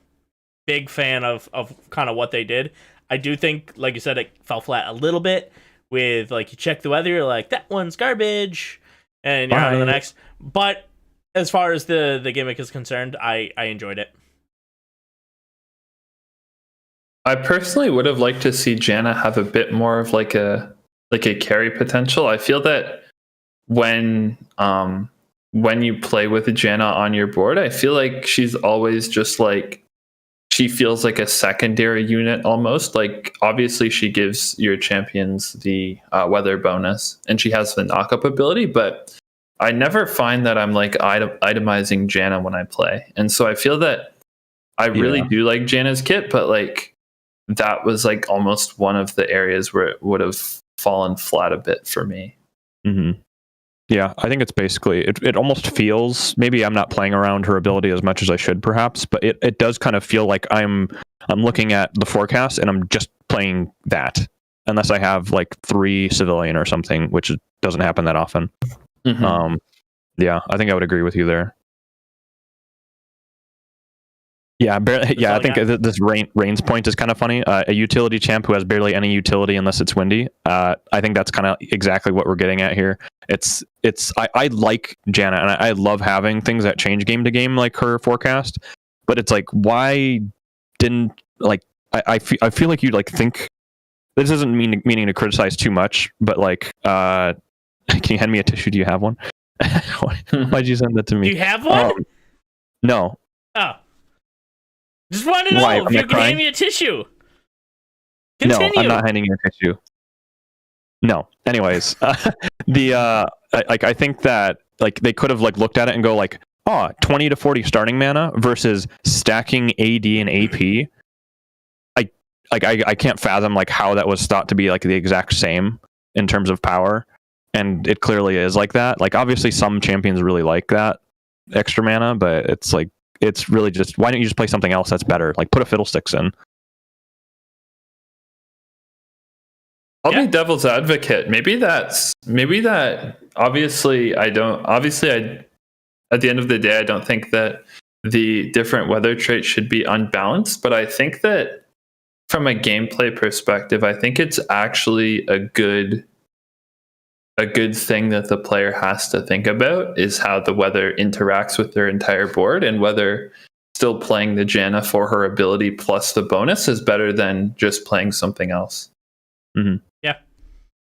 big fan of kind of what they did. I do think, like you said, it fell flat a little bit with like you check the weather, you're like that one's garbage, and you're on to the next. But as far as the gimmick is concerned, I enjoyed it. I personally would have liked to see Janna have a bit more of like a carry potential. I feel that when you play with a Janna on your board, I feel like she's always just like, she feels like a secondary unit almost. Like obviously she gives your champions the weather bonus and she has the knock-up ability, but I never find that I'm like itemizing Janna when I play. And so I feel that I really do like Janna's kit, but like that was like almost one of the areas where it would have fallen flat a bit for me. Mm-hmm. Yeah, I think it's basically, it almost feels, maybe I'm not playing around her ability as much as I should perhaps, but it does kind of feel like I'm looking at the forecast and I'm just playing that, unless I have like 3 civilian or something, which doesn't happen that often. Mm-hmm. Yeah, I think I would agree with you there. Yeah, I think this Rain's point is kind of funny. A utility champ who has barely any utility unless it's windy. I think that's kind of exactly what we're getting at here. I like Janna, and I love having things that change game to game, like her forecast. But it's like, why didn't like I feel like you like think this isn't meaning to criticize too much, but like, can you hand me a tissue? Do you have one? Why'd you send that to me? Do you have one? No. Oh. Just want to know if you can hand me a tissue. Continue. No, I'm not handing you a tissue. No. Anyways, I think that like they could have like looked at it and go like, 20 to 40 starting mana versus stacking AD and AP. I can't fathom like how that was thought to be like the exact same in terms of power, and it clearly is like that. Like obviously some champions really like that extra mana, but it's like, it's really just, why don't you just play something else that's better? Like put a Fiddlesticks in. I'll be devil's advocate. Maybe that obviously at the end of the day, I don't think that the different weather traits should be unbalanced, but I think that from a gameplay perspective, I think it's actually a good thing that the player has to think about is how the weather interacts with their entire board, and whether still playing the Janna for her ability plus the bonus is better than just playing something else. Mm-hmm. Yeah.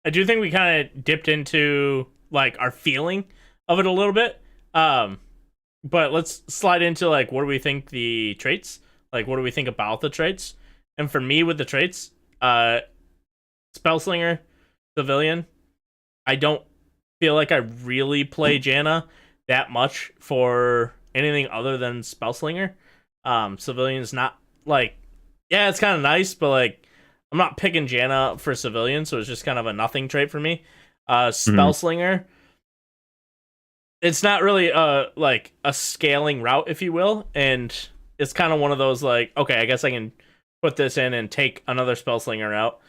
I do think we kind of dipped into like our feeling of it a little bit. But let's slide into like, what do we think the traits? Like, what do we think about the traits? And for me with the traits, Spellslinger, Civilian, I don't feel like I really play Janna that much for anything other than Spellslinger. Civilian's not like, yeah, it's kind of nice, but like I'm not picking Janna for Civilian, so it's just kind of a nothing trait for me. Spellslinger, it's not really like a scaling route, if you will, and it's kind of one of those like, okay, I guess I can put this in and take another Spellslinger out.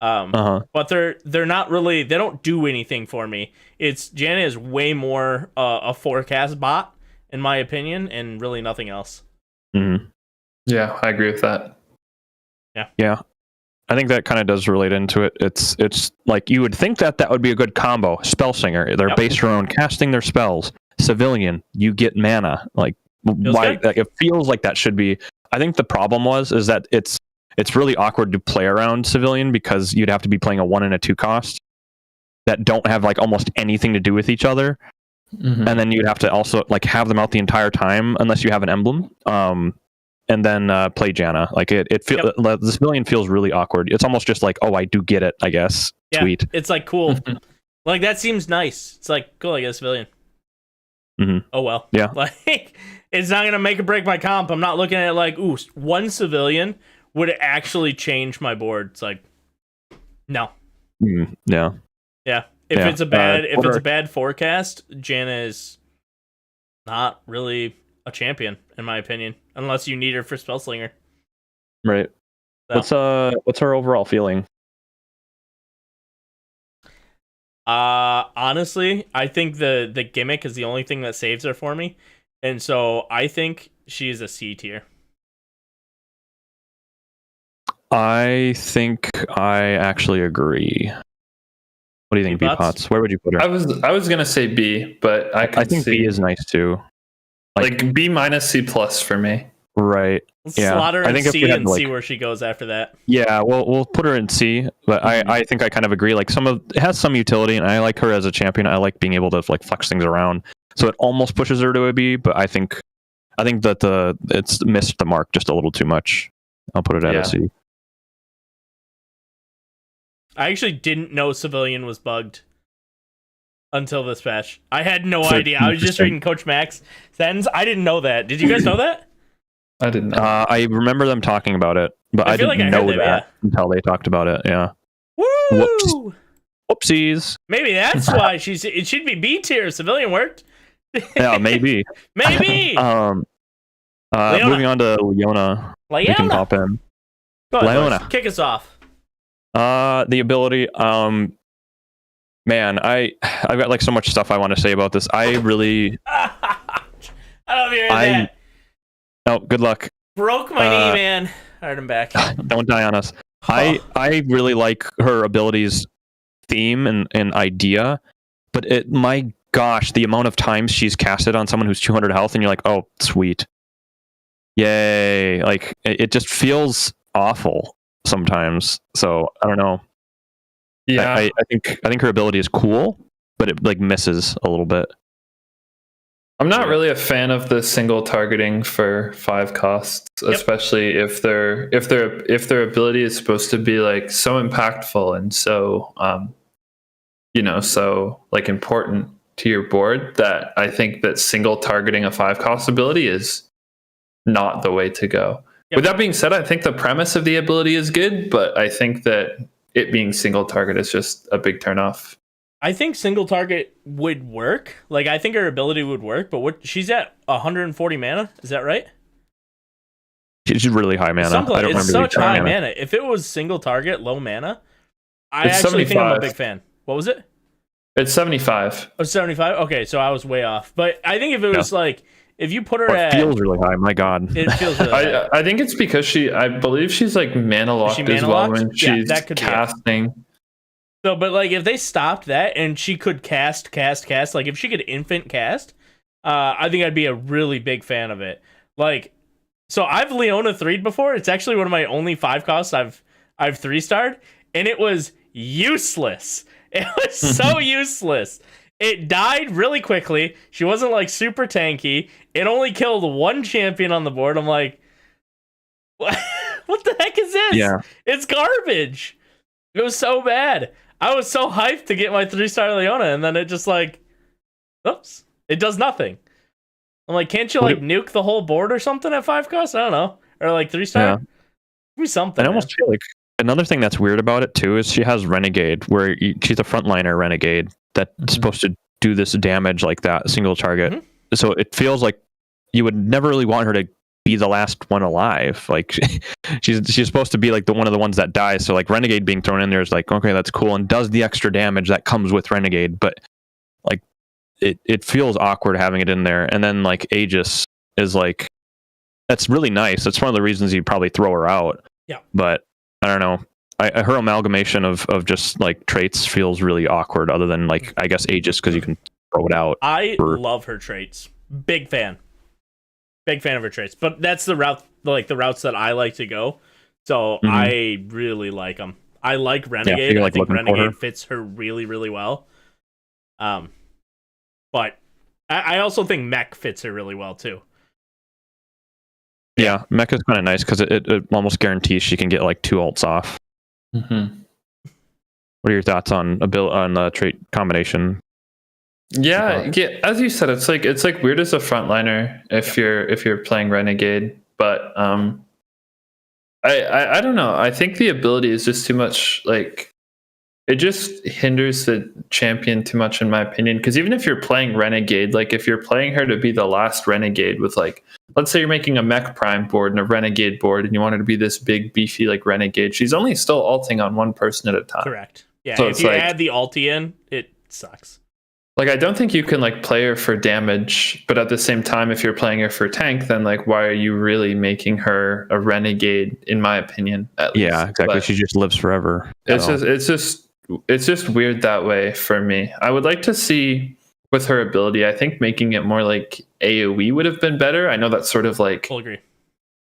But they're not really, they don't do anything for me. Janna is way more a forecast bot in my opinion, and really nothing else. Mm-hmm. Yeah, I agree with that. Yeah, I think that kind of does relate into it. It's like you would think that would be a good combo. Spellslinger, they're based around casting their spells. Civilian, you get mana. Like why? Like, it feels like that should be. I think the problem is that it's really awkward to play around Civilian because you'd have to be playing a 1 and a 2 cost that don't have like almost anything to do with each other. Mm-hmm. And then you'd have to also like have them out the entire time unless you have an emblem. And then play Janna. Like the Civilian feels really awkward. It's almost just like, oh, I do get it, I guess. Yeah, Sweet. It's like cool. Like that seems nice. It's like cool, I get a Civilian. Mm-hmm. Oh well. Yeah. Like it's not gonna make or break my comp. I'm not looking at it like, ooh, one Civilian would it actually change my board? It's like, no. Yeah. Yeah. If it's a bad forecast, Janna is not really a champion, in my opinion, unless you need her for Spellslinger. Right. So. What's our overall feeling? Honestly, I think the gimmick is the only thing that saves her for me, and so I think she's a C tier. I think I actually agree. What do you think, B Pots? Where would you put her? I was gonna say B, but I think see. B is nice too. Like B minus C plus for me. Right. Let's slot her in I think C and see where she goes after that. Yeah, we'll put her in C, but I think I kind of agree. Like it has some utility, and I like her as a champion. I like being able to like flex things around, so it almost pushes her to a B. But I think that it's missed the mark just a little too much. I'll put it at a C. I actually didn't know Civilian was bugged until this patch. I had no idea. I was just reading Coach Max sentence. I didn't know that. Did you guys know that? I didn't know. I remember them talking about it, but I didn't know that until they talked about it. Yeah. Woo! Whoopsies. Maybe that's why it should be B tier. Civilian worked. Yeah, maybe. Maybe. Moving on to Leona. We can pop in. Go ahead, Leona. Kick us off. The ability, man, I've got like so much stuff I want to say about this. I really I don't hear that. Oh, good luck. Broke my knee, man. Alright, I'm back. Don't die on us. I really like her abilities theme and idea, but my gosh, the amount of times she's casted on someone who's 200 health and you're like, oh, sweet. Yay. Like, it just feels awful sometimes. So I don't know. Yeah, I think her ability is cool, but it like misses a little bit. I'm not really a fan of the single targeting for 5 costs, especially if their ability is supposed to be like so impactful and so so like important to your board, that I think that single targeting a 5 cost ability is not the way to go. With that being said, I think the premise of the ability is good, but I think that it being single target is just a big turnoff. I think single target would work. Like, I think her ability would work, but she's at 140 mana. Is that right? She's really high mana. I don't remember. It's such high mana. If it was single target, low mana, I actually think I'm a big fan. What was it? It's 75. Oh, 75? Okay, so I was way off. But I think if it was like, if you put her at... It feels really high, my god. It feels really high. I think it's because I believe she's like mana locked as well when she's casting. So, but like if they stopped that and she could cast, like if she could infant cast, I think I'd be a really big fan of it. Like, so I've Leona 3'd before. It's actually one of my only 5 costs I've 3-starred, and it was useless. It was so useless. It died really quickly. She wasn't like super tanky. It only killed 1 champion on the board. I'm like, what the heck is this? Yeah. It's garbage. It was so bad. I was so hyped to get my 3-star Leona, and then it just like, oops, it does nothing. I'm like, can't you like nuke the whole board or something at 5 costs? I don't know. Or like 3-star? Yeah. Give me something. I almost feel like another thing that's weird about it too is she has Renegade, where she's a frontliner Renegade that's supposed to do this damage like that, single target. Mm-hmm. So it feels like you would never really want her to be the last one alive. Like she's supposed to be like one of the ones that dies. So like Renegade being thrown in there is like, okay, that's cool and does the extra damage that comes with Renegade, but like it feels awkward having it in there. And then like Aegis is like, that's really nice. That's one of the reasons you probably throw her out. Yeah. But I don't know. Her amalgamation of just like traits feels really awkward, other than like I guess Aegis because you can throw it out. I love her traits. Big fan of her traits. But that's the route, like the routes that I like to go. So I really like them. I like Renegade. I think Renegade fits her really, really well. But I also think Mech fits her really well too. Yeah, Mech is kind of nice because it almost guarantees she can get like 2 ults off. Mm-hmm. What are your thoughts on the trait combination? Yeah. As you said, it's like weird as a frontliner if you're playing Renegade, but I don't know. I think the ability is just too much. Like, it just hinders the champion too much, in my opinion. Because even if you're playing Renegade, like if you're playing her to be the last Renegade with like, let's say you're making a Mech Prime board and a Renegade board, and you want her to be this big, beefy like Renegade, she's only still ulting on one person at a time. Correct. Yeah, so if you add the ulti in, it sucks. Like, I don't think you can like play her for damage, but at the same time, if you're playing her for tank, then like, why are you really making her a renegade? In my opinion, at least. Yeah, exactly. But she just lives forever. it's just weird that way for me. I would like to see with her ability. I think making it more like AOE would have been better. I know that's sort of like Full agree.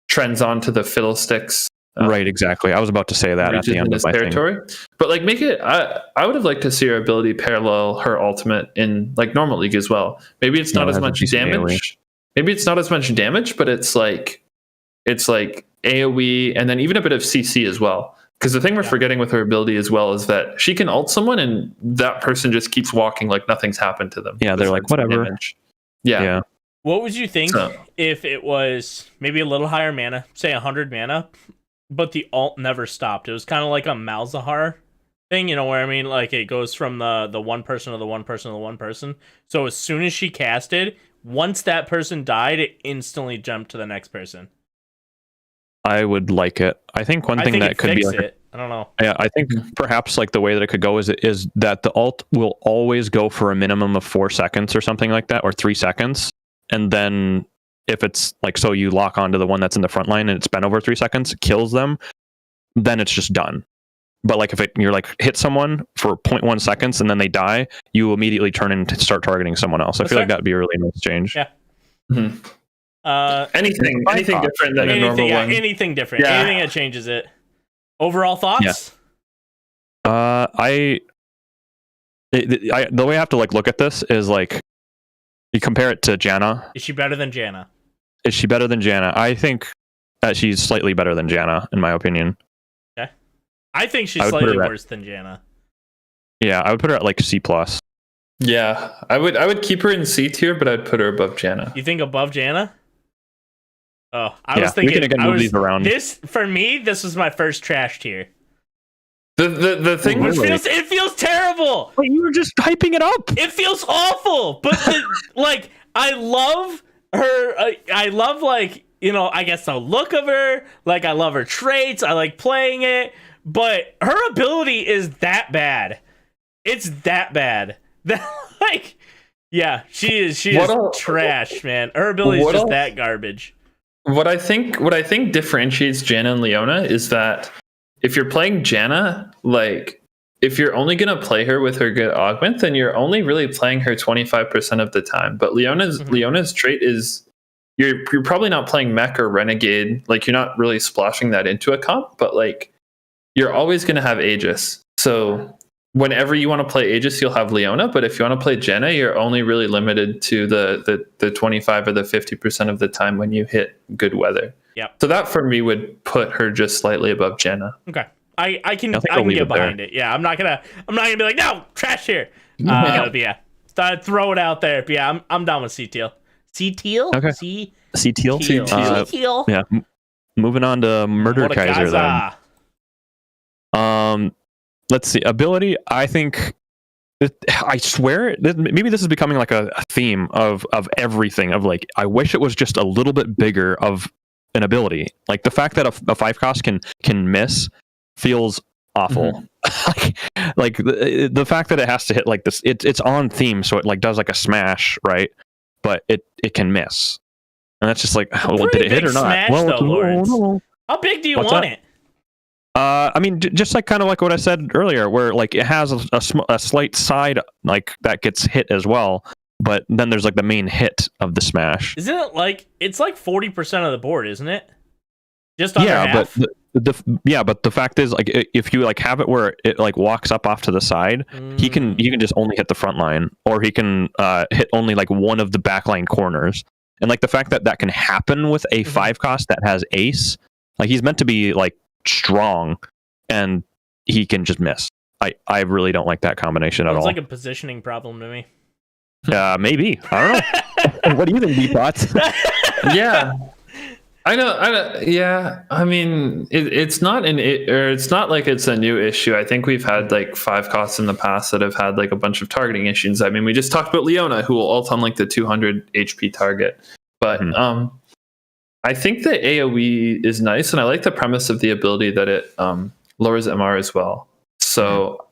trends onto the fiddlesticks. Right, exactly. I was about to say that at the end of my territory. But like, make it. I would have liked to see her ability parallel her ultimate in like normal league as well. Maybe it's not as much damage. Maybe it's not as much damage, but it's like AOE and then even a bit of CC as well. Because the thing we're forgetting with her ability as well is that she can ult someone and that person just keeps walking like nothing's happened to them. Yeah, they're like, whatever. Yeah. What would you think if it was maybe a little higher mana, say 100 mana, but the ult never stopped? It was kind of like a Malzahar thing, where I mean, like it goes from the one person to the one person to the one person. So as soon as she casted, once that person died, it instantly jumped to the next person. I would like it. I think one thing that could be like I don't know. Yeah, I think perhaps like the way that it could go is that the ult will always go for a minimum of 4 seconds or something like that, or 3 seconds. And then if it's like, so you lock onto the one that's in the front line and it's been over 3 seconds, kills them, then it's just done. But like if you're like hit someone for 0.1 seconds and then they die, you immediately turn and start targeting someone else. I feel like that'd be a really nice change. Yeah. Mm-hmm. Anything different than a normal one. Anything different. Yeah. Anything that changes it. Overall thoughts? The way I have to like look at this is like you compare it to Janna. Is she better than Janna? I think that she's slightly better than Janna, in my opinion. Okay. I think she's slightly worse than Janna. Yeah, I would put her at like C+. Yeah, I would keep her in C tier, but I'd put her above Janna. You think above Janna? Oh, I was thinking. We can move these around. For me, this was my first trash tier. The thing it feels terrible. Wait, you were just hyping it up. It feels awful, but like I love her. I love I guess the look of her. Like I love her traits. I like playing it, but her ability is that bad. It's that bad. That yeah, she is trash, man. Her ability is just that garbage. What I think differentiates Janna and Leona is that if you're playing Janna, like if you're only gonna play her with her good augment, then you're only really playing her 25% of the time. But Leona's trait is you're probably not playing mech or renegade, like you're not really splashing that into a comp, but like you're always gonna have Aegis. So whenever you want to play Aegis, you'll have Leona, but if you want to play Janna, you're only really limited to the 25 or the 50% of the time when you hit good weather. Yep. So that for me would put her just slightly above Janna. Okay. I can get behind it. Yeah, I'm not gonna be like, no, trash here. But yeah, throw it out there. But yeah, I'm down with C-Teal. C-Teal? Okay. C-Teal? C-Teal. Yeah. Moving on to Mordekaiser then. Let's see. Ability, I think. I swear, maybe this is becoming like a theme of everything. Of like, I wish it was just a little bit bigger of an ability. Like the fact that a 5 cost can miss feels awful. Mm-hmm. like the fact that it has to hit like this, it's on theme, so it like does like a smash, right? But it can miss, and that's just like, well, did it hit or not? Smash, well, though, Lawrence. How big do you want it? I mean, just like kind of like what I said earlier, where like it has a slight side like that gets hit as well, but then there's like the main hit of the smash. Isn't it like it's like 40% of the board, isn't it? Just under half. But the fact is, like, if you like have it where it like walks up off to the side, he can just only hit the front line, or he can hit only like one of the backline corners. And like the fact that can happen with a 5 cost that has ace, like he's meant to be like strong, and he can just miss. I really don't like that combination at all. It's like a positioning problem to me. Maybe. I don't know. What do you think, D-Pots? Yeah. I know. Yeah. I mean, it's not like it's a new issue. I think we've had like 5 costs in the past that have had like a bunch of targeting issues. I mean, we just talked about Leona, who will ult on like the 200 HP target. But I think the AoE is nice, and I like the premise of the ability that it lowers MR as well. So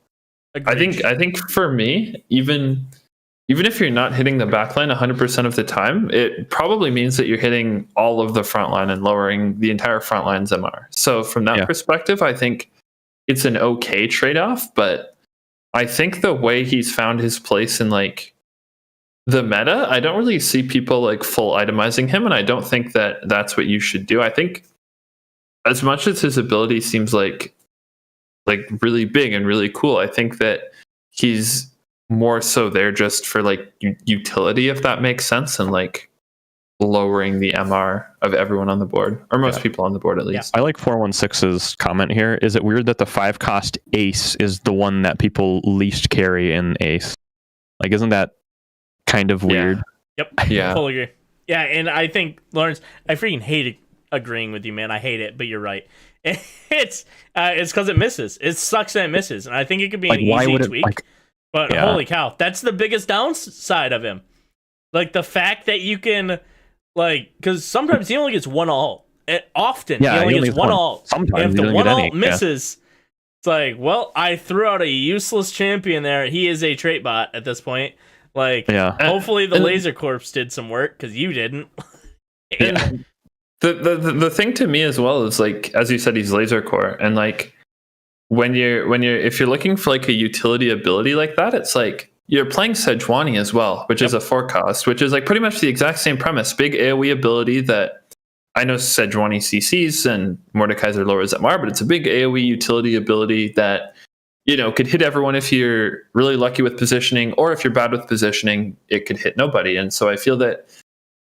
Agreed. I think for me, even if you're not hitting the backline 100% of the time, it probably means that you're hitting all of the front line and lowering the entire front line's MR. So from that perspective, I think it's an okay trade-off, but I think the way he's found his place in like the meta, I don't really see people like full itemizing him, and I don't think that that's what you should do. I think as much as his ability seems like really big and really cool, I think that he's more so there just for like utility, if that makes sense, and like lowering the MR of everyone on the board, or most people on the board at least. I like 416's comment here. Is it weird that the 5-cost Ace is the one that people least carry in Ace? Like, isn't that kind of weird? Yep. Yeah. Fully agree. Yeah, and I think, Lawrence, I freaking hate agreeing with you, man. I hate it, but you're right. It's because it misses. It sucks that it misses, and I think it could be like, an easy tweak. But holy cow, that's the biggest downside of him. Like the fact that you can, like, because sometimes he only gets one ult. Often he only gets one ult. Sometimes and if the one ult misses, it's like, well, I threw out a useless champion there. He is a trait bot at this point. Like, hopefully the Laser Corps did some work because you didn't. The thing to me as well is, like, as you said, he's Laser Core, and like if you're looking for like a utility ability like that, it's like you're playing Sejuani as well, which is a 4-cost, which is like pretty much the exact same premise. Big AoE ability that I know Sejuani CCs and Mordekaiser lowers MR, but it's a big AoE utility ability that, you know, could hit everyone if you're really lucky with positioning, or if you're bad with positioning, it could hit nobody. And so I feel that,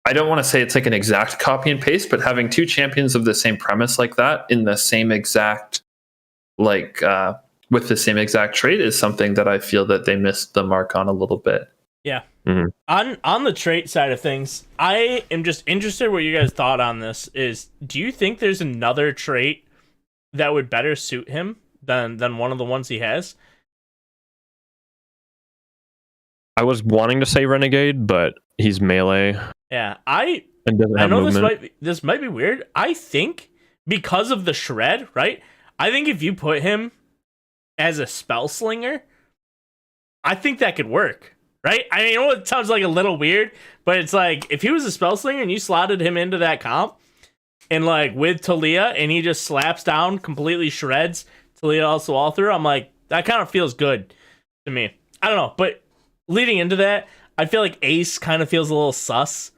I don't want to say it's like an exact copy and paste, but having two champions of the same premise like that in the same exact, like, with the same exact trait is something that I feel that they missed the mark on a little bit. Yeah. Mm-hmm. On the trait side of things, I am just interested what you guys thought on this is, do you think there's another trait that would better suit him than one of the ones he has? I was wanting to say Renegade, but he's melee. Yeah, I know this might be weird. I think because of the shred, right? I think if you put him as a spell slinger, I think that could work, right? I know it sounds like a little weird, but it's like if he was a spell slinger and you slotted him into that comp, and like with Talia, and he just slaps down, completely shreds Talia also all through, I'm like, that kind of feels good to me. I don't know, but leading into that, I feel like Ace kind of feels a little sus.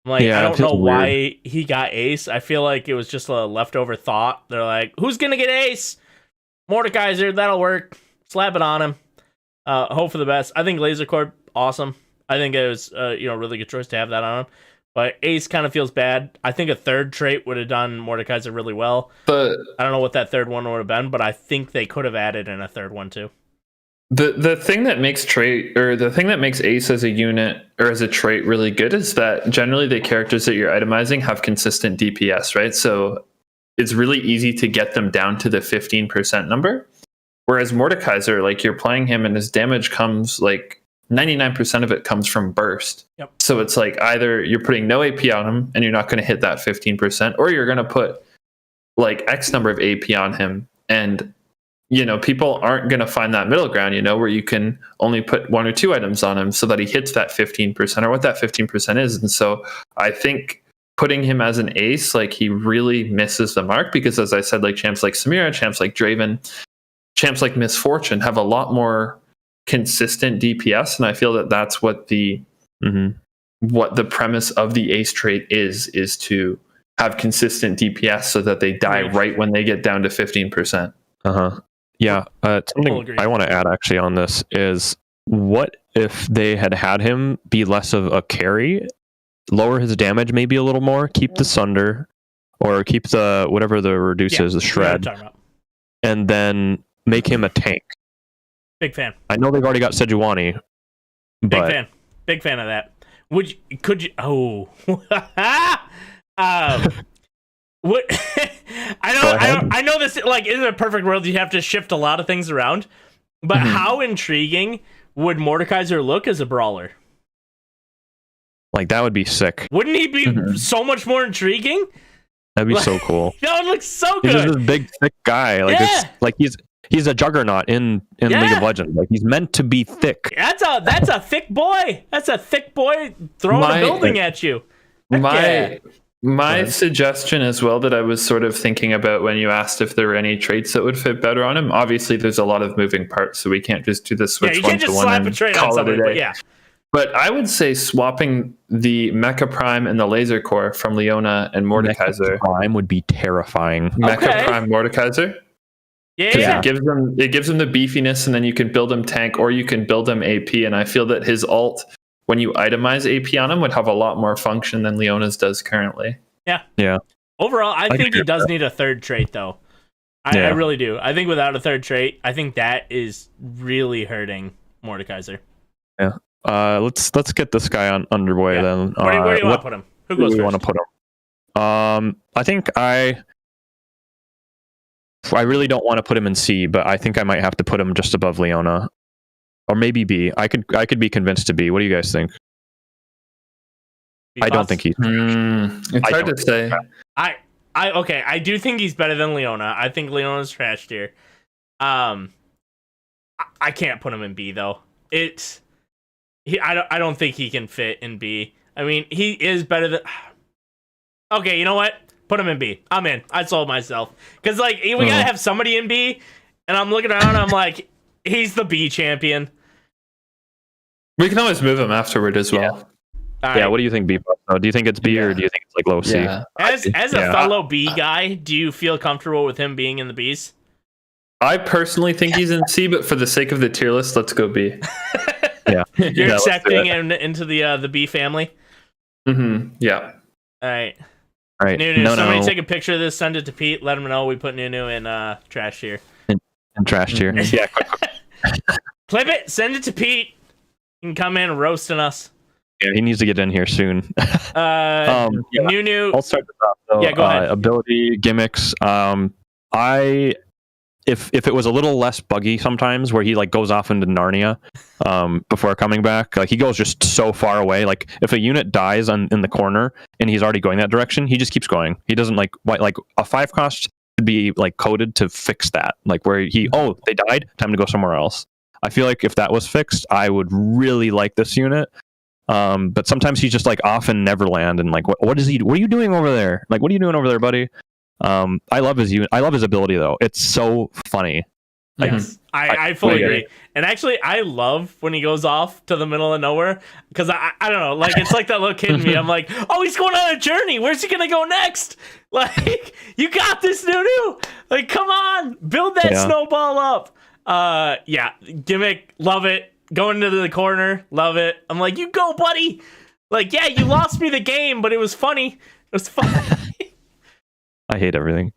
Like, I don't know why he got Ace. I feel like it was just a leftover thought. They're like, who's going to get Ace? Mordekaiser, that'll work. Slap it on him. Hope for the best. I think Laser Corp, awesome. I think it was really good choice to have that on him. But Ace kind of feels bad. I think a third trait would have done Mordekaiser really well. But I don't know what that third one would have been, but I think they could have added in a third one too. The thing that makes Ace as a unit or as a trait really good is that generally the characters that you're itemizing have consistent DPS, right? So it's really easy to get them down to the 15% number. Whereas Mordekaiser, like, you're playing him and his damage comes, like, 99% of it comes from burst. Yep. So it's like either you're putting no AP on him and you're not going to hit that 15%, or you're going to put like X number of AP on him, and people aren't going to find that middle ground, where you can only put 1 or 2 items on him so that he hits that 15% or what that 15% is. And so I think putting him as an ace, like, he really misses the mark, because as I said, like, champs like Samira, champs like Draven, champs like Misfortune have a lot more consistent DPS. And I feel that that's what the premise of the ace trait is to have consistent DPS so that they die right when they get down to 15%. Yeah, something I want to add actually on this is, what if they had him be less of a carry, lower his damage maybe a little more, keep the Sunder, or keep the whatever the reduces, the Shred, and then make him a tank. Big fan. I know they've already got Sejuani, but Big fan of that. Could you? Oh, what? I know this, like, in a perfect world you have to shift a lot of things around, but how intriguing would Mordekaiser look as a brawler? Like, that would be sick. Wouldn't he be so much more intriguing? That'd be so cool. That would look so good. He's just this big thick guy. Like, it's like he's a juggernaut in League of Legends. Like he's meant to be thick. That's a thick boy. That's a thick boy throwing a building at you. My suggestion as well that I was sort of thinking about when you asked if there were any traits that would fit better on him. Obviously, there's a lot of moving parts, so we can't just do the switch one to one and call it a day. But I would say swapping the Mecha Prime and the Laser Core from Leona and Mordekaiser. Mecha Prime would be terrifying. Mecha Prime Mordekaiser. Yeah. It gives him the beefiness, and then you can build him tank or you can build him AP. And I feel that his ult, when you itemize AP on him, would have a lot more function than Leona's does currently. Yeah. Overall, I think he does need a third trait, though. I really do. I think without a third trait, I think that is really hurting Mordekaiser. Yeah. Let's get this guy underway then. Where do you want to put him? Who goes first? We want to put him? I think I really don't want to put him in C, but I think I might have to put him just above Leona, or maybe B. I could be convinced to B. What do you guys think? I don't think he's. It's hard to say. I do think he's better than Leona. I think Leona's trash tier. I can't put him in B though. I don't think he can fit in B. I mean, he is better than. Okay, you know what? Put him in B. I'm in. I sold myself because we gotta have somebody in B. And I'm looking around. I'm like, he's the B champion. We can always move him afterward as well. Yeah. What do you think, B? Do you think it's B or do you think it's low C? Yeah. As a fellow B guy, do you feel comfortable with him being in the Bs? I personally think he's in C, but for the sake of the tier list, let's go B. Yeah. You're accepting him into the B family? Mm-hmm. Yeah. All right. Nunu, somebody take a picture of this, send it to Pete, let him know we put Nunu in trash tier. In trash tier. Yeah. Clip it, send it to Pete. He can come in roasting us. Yeah, he needs to get in here soon. Nunu. I'll start this off. So, go ahead. Ability, gimmicks. If it was a little less buggy sometimes, where he goes off into Narnia before coming back, he goes just so far away. Like if a unit dies in the corner and he's already going that direction, he just keeps going. He doesn't like a 5 cost should be coded to fix that. Where they died, time to go somewhere else. I feel like if that was fixed, I would really like this unit. But sometimes he's just off in Neverland and what is he? What are you doing over there? What are you doing over there, buddy? I love his ability though. It's so funny. Yes, I fully agree. And actually, I love when he goes off to the middle of nowhere because I don't know, it's like that little kid in me. I'm like, oh, he's going on a journey. Where's he gonna go next? You got this, Nunu. Come on, build that snowball up. Gimmick, love it. Going into the corner, love it. I'm like, you go, buddy. You lost me the game, but it was funny. It was funny. I hate everything.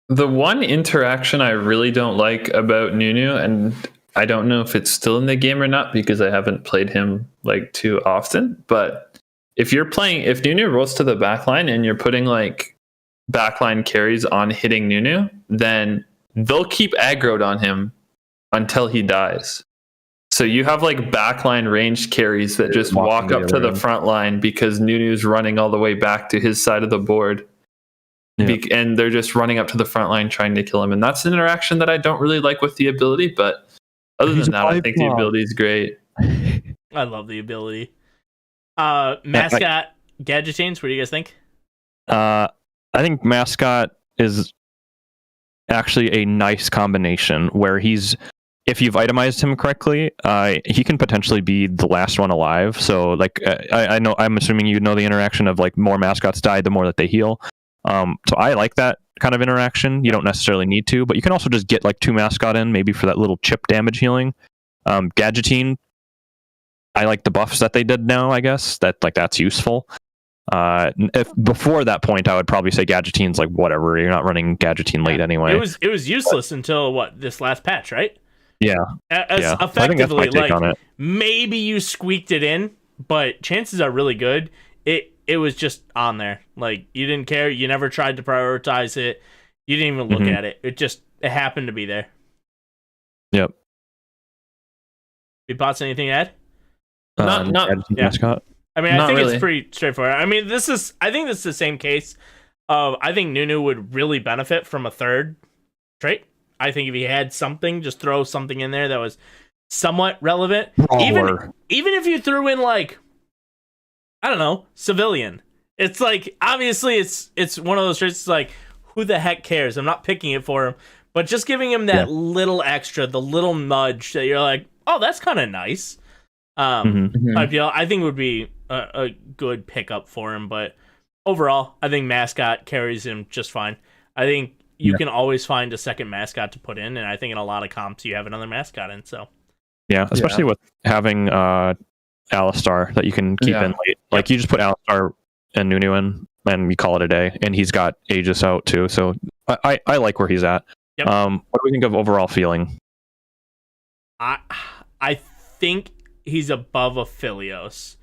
The one interaction I really don't like about Nunu, and I don't know if it's still in the game or not because I haven't played him too often, but if Nunu rolls to the backline and you're putting backline carries on hitting Nunu, then they'll keep aggroed on him until he dies. So you have backline ranged carries that just walk up to the front line because Nunu's running all the way back to his side of the board. Yeah. And they're just running up to the front line trying to kill him. And that's an interaction that I don't really like with the ability, but other than that, I think the ability is great. I love the ability. Mascot gadgetines, what do you guys think? I think Mascot is actually a nice combination where if you've itemized him correctly, he can potentially be the last one alive. So I'm assuming you know the interaction of more mascots die, the more that they heal. So I like that kind of interaction. You don't necessarily need to, but you can also just get 2 mascot in, maybe for that little chip damage healing. Gadgetine, I like the buffs that they did now, I guess. That's useful. If before that point, I would probably say Gadgetine's whatever. You're not running Gadgetine late anyway. It was useless until this last patch, right? Yeah. Effectively, I think that's my take on it. Maybe you squeaked it in, but chances are really good. It was just on there. You didn't care. You never tried to prioritize it. You didn't even look at it. It happened to be there. Yep. Bots, anything to add? Not mascot. I mean, I think it's pretty straightforward. I mean, I think this is the same case of I think Nunu would really benefit from a third trait. I think if he had something, just throw something in there that was somewhat relevant. Brawler. Even if you threw in like, I don't know, civilian. It's like, obviously it's one of those traits. It's like, who the heck cares? I'm not picking it for him, but just giving him that little extra, the little nudge that you're like, oh, that's kind of nice. I think would be a good pickup for him, but overall, I think mascot carries him just fine. I think you can always find a second mascot to put in, and I think in a lot of comps you have another mascot in. So yeah, especially with having Alistar that you can keep in late. Like you just put Alistar and Nunu in, and we call it a day. And he's got Aegis out too, so I like where he's at. Yep. What do we think of overall feeling? I think he's above Aphelios,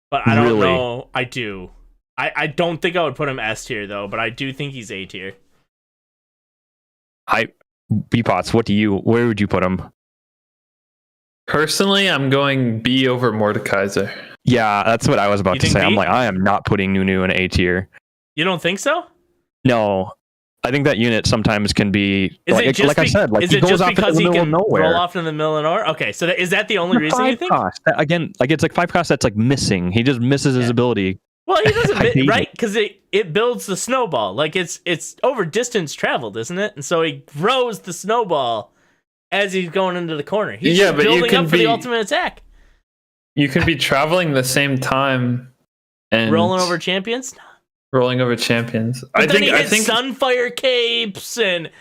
but I don't know. I do. I don't think I would put him S tier though, but I do think he's A tier. Bpots, where would you put him? Personally, I'm going B over Mordekaiser. Yeah, that's what I was about to say. B? I'm like, I am not putting Nunu in A tier. You don't think so? No. I think that unit sometimes can be I said, like, is it just because he can roll off in the middle of nowhere? Okay, so is that the only reason you think? Cost. Again, like it's like 5 cost that's like missing. He just misses his ability. Well, he doesn't, right? Because it builds the snowball. Like it's over distance traveled, isn't it? And so he grows the snowball as he's going into the corner. He's just building up for the ultimate attack. You can be traveling the same time and rolling over champions. But I think Sunfire capes and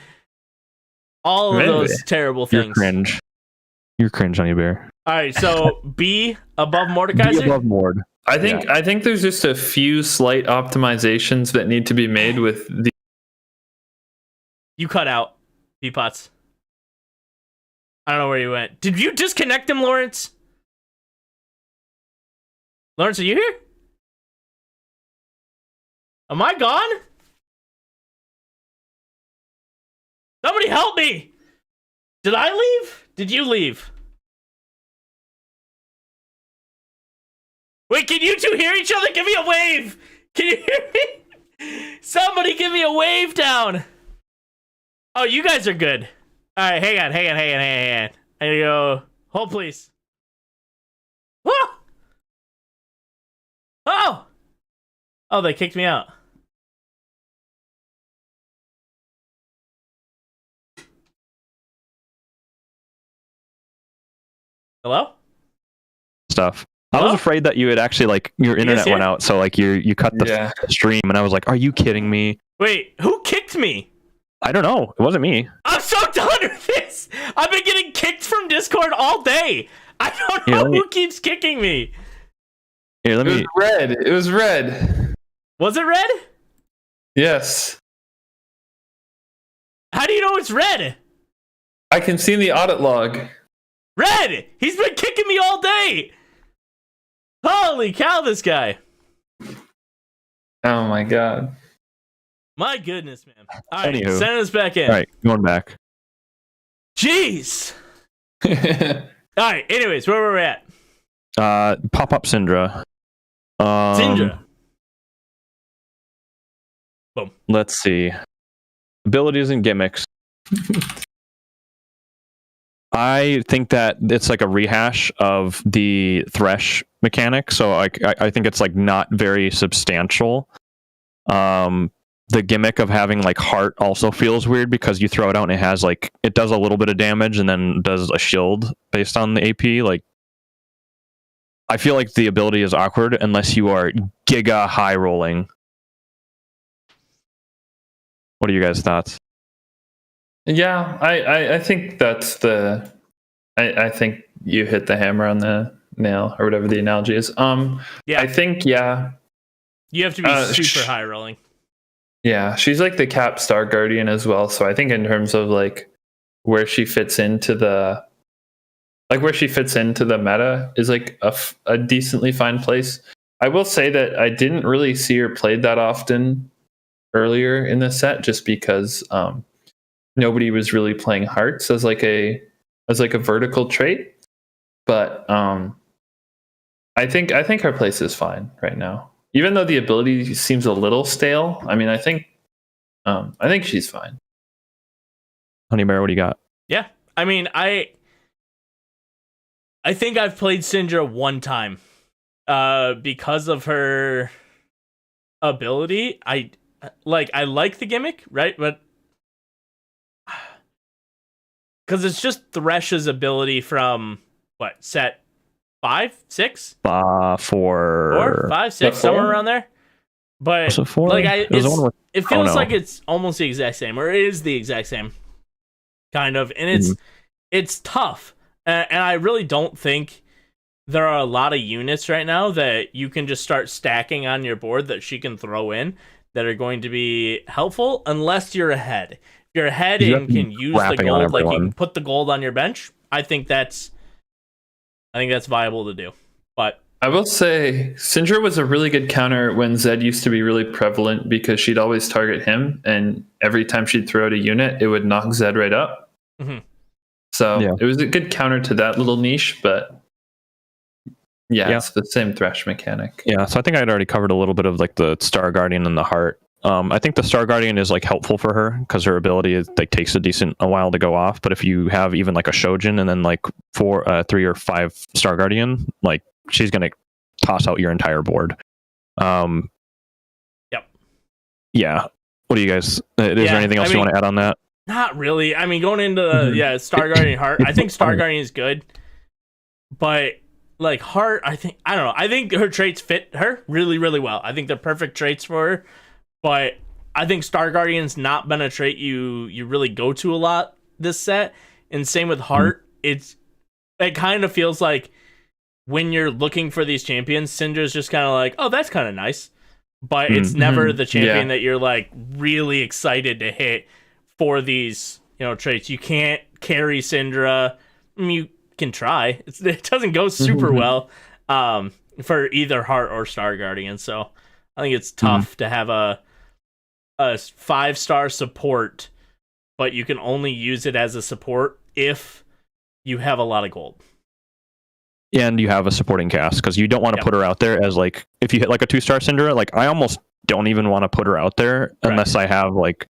all of those terrible things. You're cringe, Honey Bear. All right, so B above Mordekaiser? B above Mord. I think there's just a few slight optimizations that need to be made with the. You cut out, Bpots. I don't know where you went. Did you disconnect him, Lawrence? Lawrence, are you here? Am I gone? Somebody help me! Did I leave? Did you leave? Wait, can you two hear each other? Give me a wave! Can you hear me? Somebody give me a wave down! Oh, you guys are good. Alright, hang on. I need to go. Hold, please. Whoa! Oh, they kicked me out. Hello? Stuff. I was afraid that you had actually, like, your internet went out, so, like, you cut the stream, and I was like, are you kidding me? Wait, who kicked me? I don't know. It wasn't me. I'm so done with this! I've been getting kicked from Discord all day! I don't know who keeps kicking me! Here, let me... It was red. Was it red? Yes. How do you know it's red? I can see the audit log. Red! He's been kicking me all day! Holy cow, this guy. Oh my god. My goodness, man. Alright, Anywho. send us back in. Alright, going back. Jeez! Alright, anyways, where were we at? Pop-up Syndra. Syndra. Boom. Let's see. Abilities and gimmicks. I think that it's like a rehash of the Thresh mechanic, so I think it's like not very substantial. The gimmick of having like heart also feels weird because you throw it out and it has like it does a little bit of damage and then does a shield based on the AP. Like I feel like the ability is awkward unless you are giga high rolling. What are you guys' thoughts? Yeah, I think that's the. I think you hit the hammer on the nail or whatever the analogy is. Yeah. I think you have to be super high rolling. Yeah, she's like the Cap Star Guardian as well. So I think in terms of like where she fits into the meta is like a decently fine place. I will say that I didn't really see her played that often earlier in the set, just because nobody was really playing hearts as like a vertical trait. But I think her place is fine right now, even though the ability seems a little stale. I mean, I think she's fine. Honey Bear, what do you got? Yeah, I mean, I think I've played Syndra one time, because of her ability. I like the gimmick, right? But because it's just Thresh's ability from what, set 5, 6, 4, 5, 6, somewhere around there. But Was it 4? like it feels no. like it's almost the exact same, or it is the exact same, kind of, and it's tough, and I really don't think there are a lot of units right now that you can just start stacking on your board that she can throw in that are going to be helpful, unless you're ahead. If you're ahead and can use the gold, like you can put the gold on your bench, I think that's viable to do. But I will say Syndra was a really good counter when Zed used to be really prevalent, because she'd always target him, and every time she'd throw out a unit, it would knock Zed right up. Mm-hmm. So it was a good counter to that little niche, but it's the same Thresh mechanic. Yeah, so I think I'd already covered a little bit of like the Star Guardian and the Heart. I think the Star Guardian is like helpful for her because her ability is like takes a while to go off. But if you have even like a Shojin and then like 3 or 5 Star Guardian, like she's gonna toss out your entire board. Yep. Yeah. What do you guys? Is there anything else you want to add on that? Not really. I mean, going into Star Guardian Heart, I think Star Guardian is good, but like Heart, I don't know. I think her traits fit her really, really well. I think they're perfect traits for her, but I think Star Guardian's not been a trait you really go to a lot this set. And same with Heart. It kind of feels like when you're looking for these champions, Syndra's just kind of like, oh, that's kind of nice, but it's never the champion that you're like really excited to hit for these, traits. You can't carry Syndra. I mean, you can try. It doesn't go super well for either Heart or Star Guardian. So I think it's tough to have a 5-star support, but you can only use it as a support if you have a lot of gold. And you have a supporting cast, because you don't want to put her out there as like, if you hit like a 2-star Syndra, like I almost don't even want to put her out there unless I have like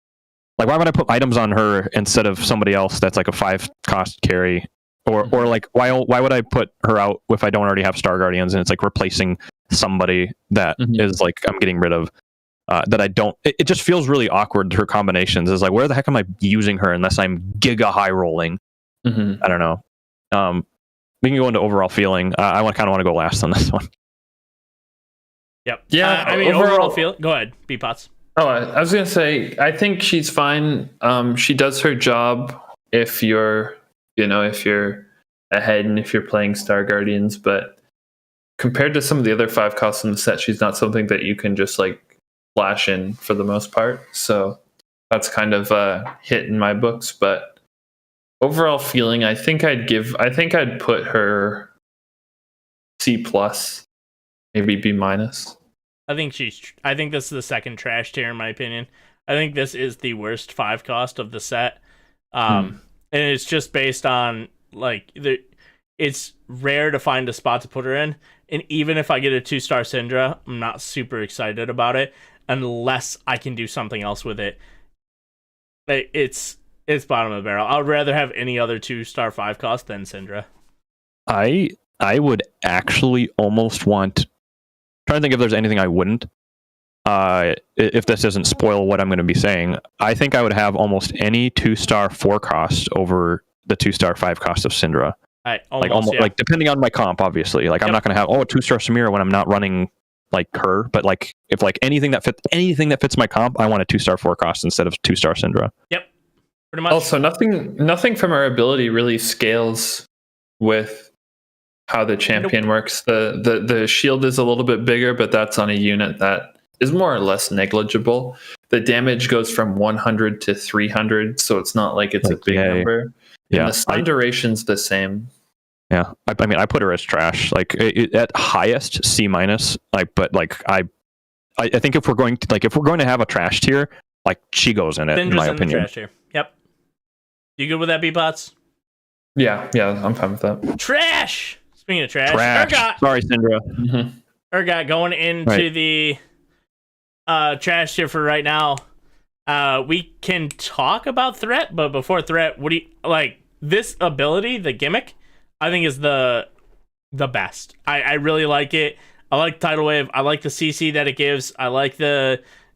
why would I put items on her instead of somebody else that's like a 5-cost carry, or like why would I put her out if I don't already have Star Guardians and it's like replacing somebody that is like I'm getting rid of that I don't. It just feels really awkward. Her combinations is like, where the heck am I using her unless I'm giga high rolling? I don't know. We can go into overall feeling. I kind of want to go last on this one. Yep. Yeah. I mean, overall feel. Go ahead, B-Pots. Oh, I was gonna say, I think she's fine. She does her job if you're ahead and if you're playing Star Guardians. But compared to some of the other 5 costs in the set, she's not something that you can just like flash in for the most part. So that's kind of a hit in my books. But overall feeling, I think I'd put her C+, maybe B-. I think this is the second trash tier in my opinion. I think this is the worst 5 cost of the set. And it's just based on like it's rare to find a spot to put her in. And even if I get a 2-star Syndra, I'm not super excited about it unless I can do something else with it. It's bottom of the barrel. I'd rather have any other 2-star 5 cost than Syndra. I would actually almost want. Trying to think if there's anything I wouldn't. If this doesn't spoil what I'm going to be saying, I think I would have almost any 2-star 4 cost over the 2-star 5 cost of Syndra. Like depending on my comp, obviously. Like I'm not going to have a 2-star Samira when I'm not running like her, but like if like anything that fits my comp, I want a 2-star 4 cost instead of 2-star Syndra. Yep. Pretty much. Also, nothing from our ability really scales with how the champion works. The shield is a little bit bigger, but that's on a unit that is more or less negligible. The damage goes from 100 to 300, so it's not like it's a big number. And the stun duration's the same. Yeah, I mean, I put her as trash. Like at highest C-. Like, but like I think if we're going to have a trash tier, like she goes in it. Syndra's in my opinion. The trash tier. Yep. You good with that, B-Pots? Yeah, I'm fine with that. Trash. Speaking of trash. Urgot. Sorry, Syndra. Urgot going into the trash tier for right now. We can talk about threat, but before threat, what do you like? This ability, the gimmick, I think is the best. I really like it. I like Tidal Wave. I like the CC that it gives. I like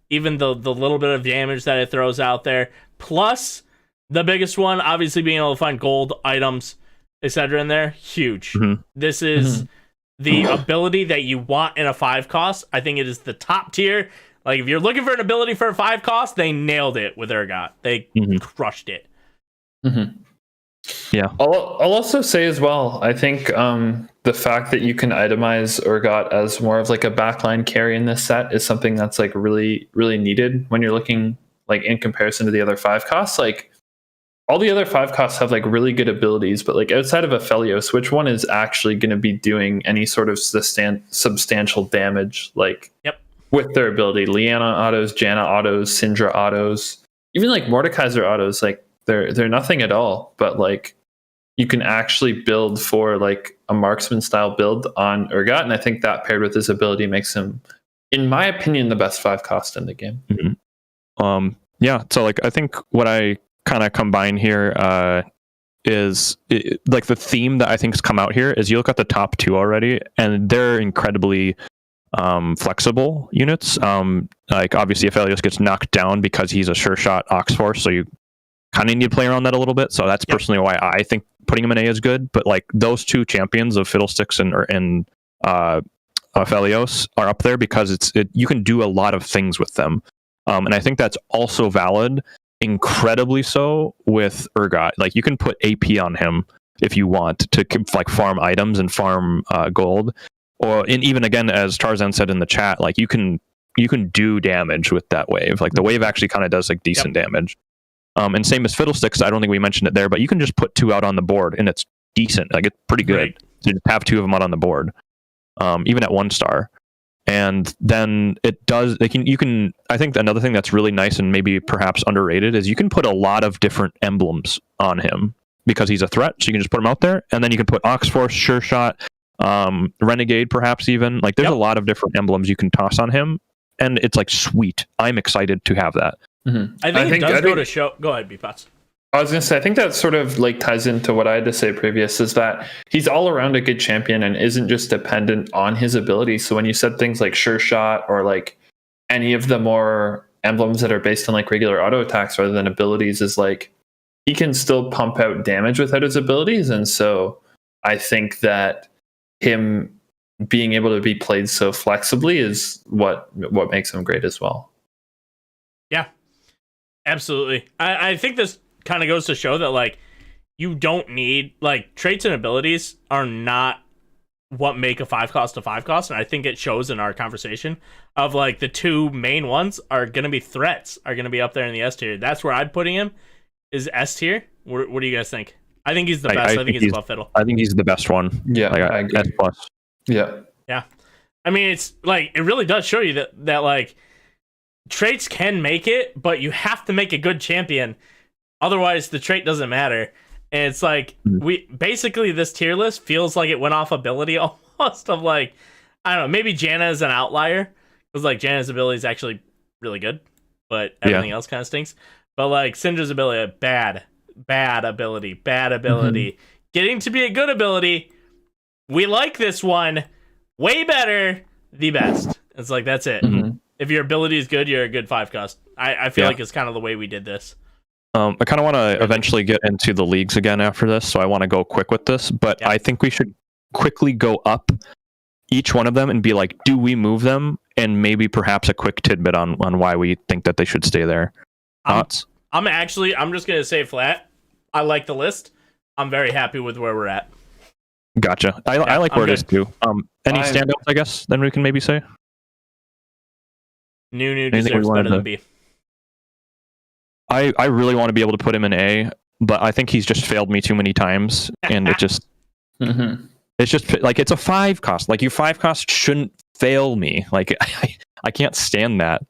even the little bit of damage that it throws out there. Plus, the biggest one, obviously being able to find gold items, etc. in there, huge. This is the ability that you want in a 5 cost. I think it is the top tier. Like, if you're looking for an ability for a 5 cost, they nailed it with Urgot. They crushed it. Yeah. I'll also say as well, I think the fact that you can itemize Urgot as more of like a backline carry in this set is something that's like really, really needed when you're looking like in comparison to the other 5 costs. Like, all the other 5 costs have like really good abilities, but like outside of Aphelios, which one is actually going to be doing any sort of substantial damage? Like, with their ability, Liana autos, Janna autos, Syndra autos, even like Mordekaiser autos, like they're nothing at all. But like, you can actually build for like a marksman style build on Urgot, and I think that paired with his ability makes him, in my opinion, the best 5 cost in the game. Yeah. So like, I think what I kind of combine here is like the theme that I think has come out here is you look at the top 2 already, and they're incredibly flexible units. Like obviously Aphelios gets knocked down because he's a sure shot Ox Force, so you kind of need to play around that a little bit. So that's personally why I think putting him in A is good. But like those 2 champions of Fiddlesticks and Aphelios are up there because you can do a lot of things with them. And I think that's also valid, incredibly so, with Urgot. Like you can put AP on him if you want to like farm items and farm gold, and even again, as Tarzan said in the chat, like you can do damage with that wave. Like the wave actually kind of does like decent damage. And same as Fiddlesticks, I don't think we mentioned it there, but you can just put 2 out on the board and it's decent. Like it's pretty good. Right. So just have 2 of them out on the board, even at 1 star. And then it does. You can. I think another thing that's really nice and maybe perhaps underrated is you can put a lot of different emblems on him because he's a threat. So you can just put him out there, and then you can put Ox Force, Sure Shot, Renegade, perhaps even. Like there's a lot of different emblems you can toss on him, and it's like sweet. I'm excited to have that. I think it does go to show. Go ahead, B-Pots. I was going to say, I think that sort of like ties into what I had to say previous, is that he's all around a good champion and isn't just dependent on his ability. So when you said things like Sure Shot or like any of the more emblems that are based on like regular auto attacks rather than abilities, is like he can still pump out damage without his abilities. And so I think that him being able to be played so flexibly is what makes him great as well. Yeah, absolutely. I think this kind of goes to show that like you don't need like traits and abilities are not what make a 5 cost a 5 cost, and I think it shows in our conversation of like the 2 main ones are going to be threats, are going to be up there in the S tier. That's where I'm putting him, is S tier. What do you guys think? I think he's the best. I think he's above Fiddle. I think he's the best one. Yeah, like, I agree. S plus. Yeah. I mean, it's like it really does show you that like traits can make it, but you have to make a good champion. Otherwise, the trait doesn't matter. And it's like, we basically, this tier list feels like it went off ability almost of like, I don't know, maybe Janna is an outlier. Because like Janna's ability is actually really good, but everything else kind of stinks. But like Syndra's ability, bad ability. Getting to be a good ability, we like this one. Way better, the best. It's like, that's it. If your ability is good, you're a good 5 cost. I feel like it's kind of the way we did this. I kind of want to eventually get into the leagues again after this, so I want to go quick with this. But I think we should quickly go up each one of them and be like, do we move them? And maybe perhaps a quick tidbit on why we think that they should stay there. Thoughts? I'm just going to say flat. I like the list. I'm very happy with where we're at. Gotcha. I like where it is too. Any standouts, I guess, then we can maybe say? New deserves better than B. I really want to be able to put him in A, but I think he's just failed me too many times, and it just it's just like it's a 5 cost. Like your 5 cost shouldn't fail me. Like I can't stand that.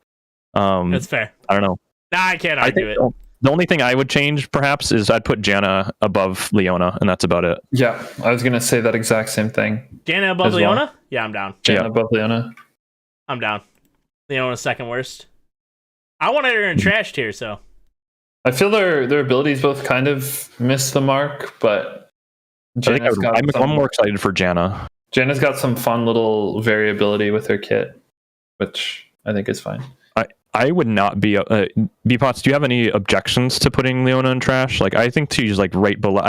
That's fair. I don't know. Nah, I can't argue it. The only thing I would change perhaps is I'd put Janna above Leona, and that's about it. Yeah, I was gonna say that exact same thing. Janna above Leona? Well. Yeah, I'm down. Janna above Leona. I'm down. Leona's second worst. I wanted her in trash tier, so I feel their abilities both kind of miss the mark, but I'm more excited for Janna. Janna's got some fun little variability with her kit, which I think is fine. I would not be Bpots. Do you have any objections to putting Leona in trash? Like, I think she's like right below.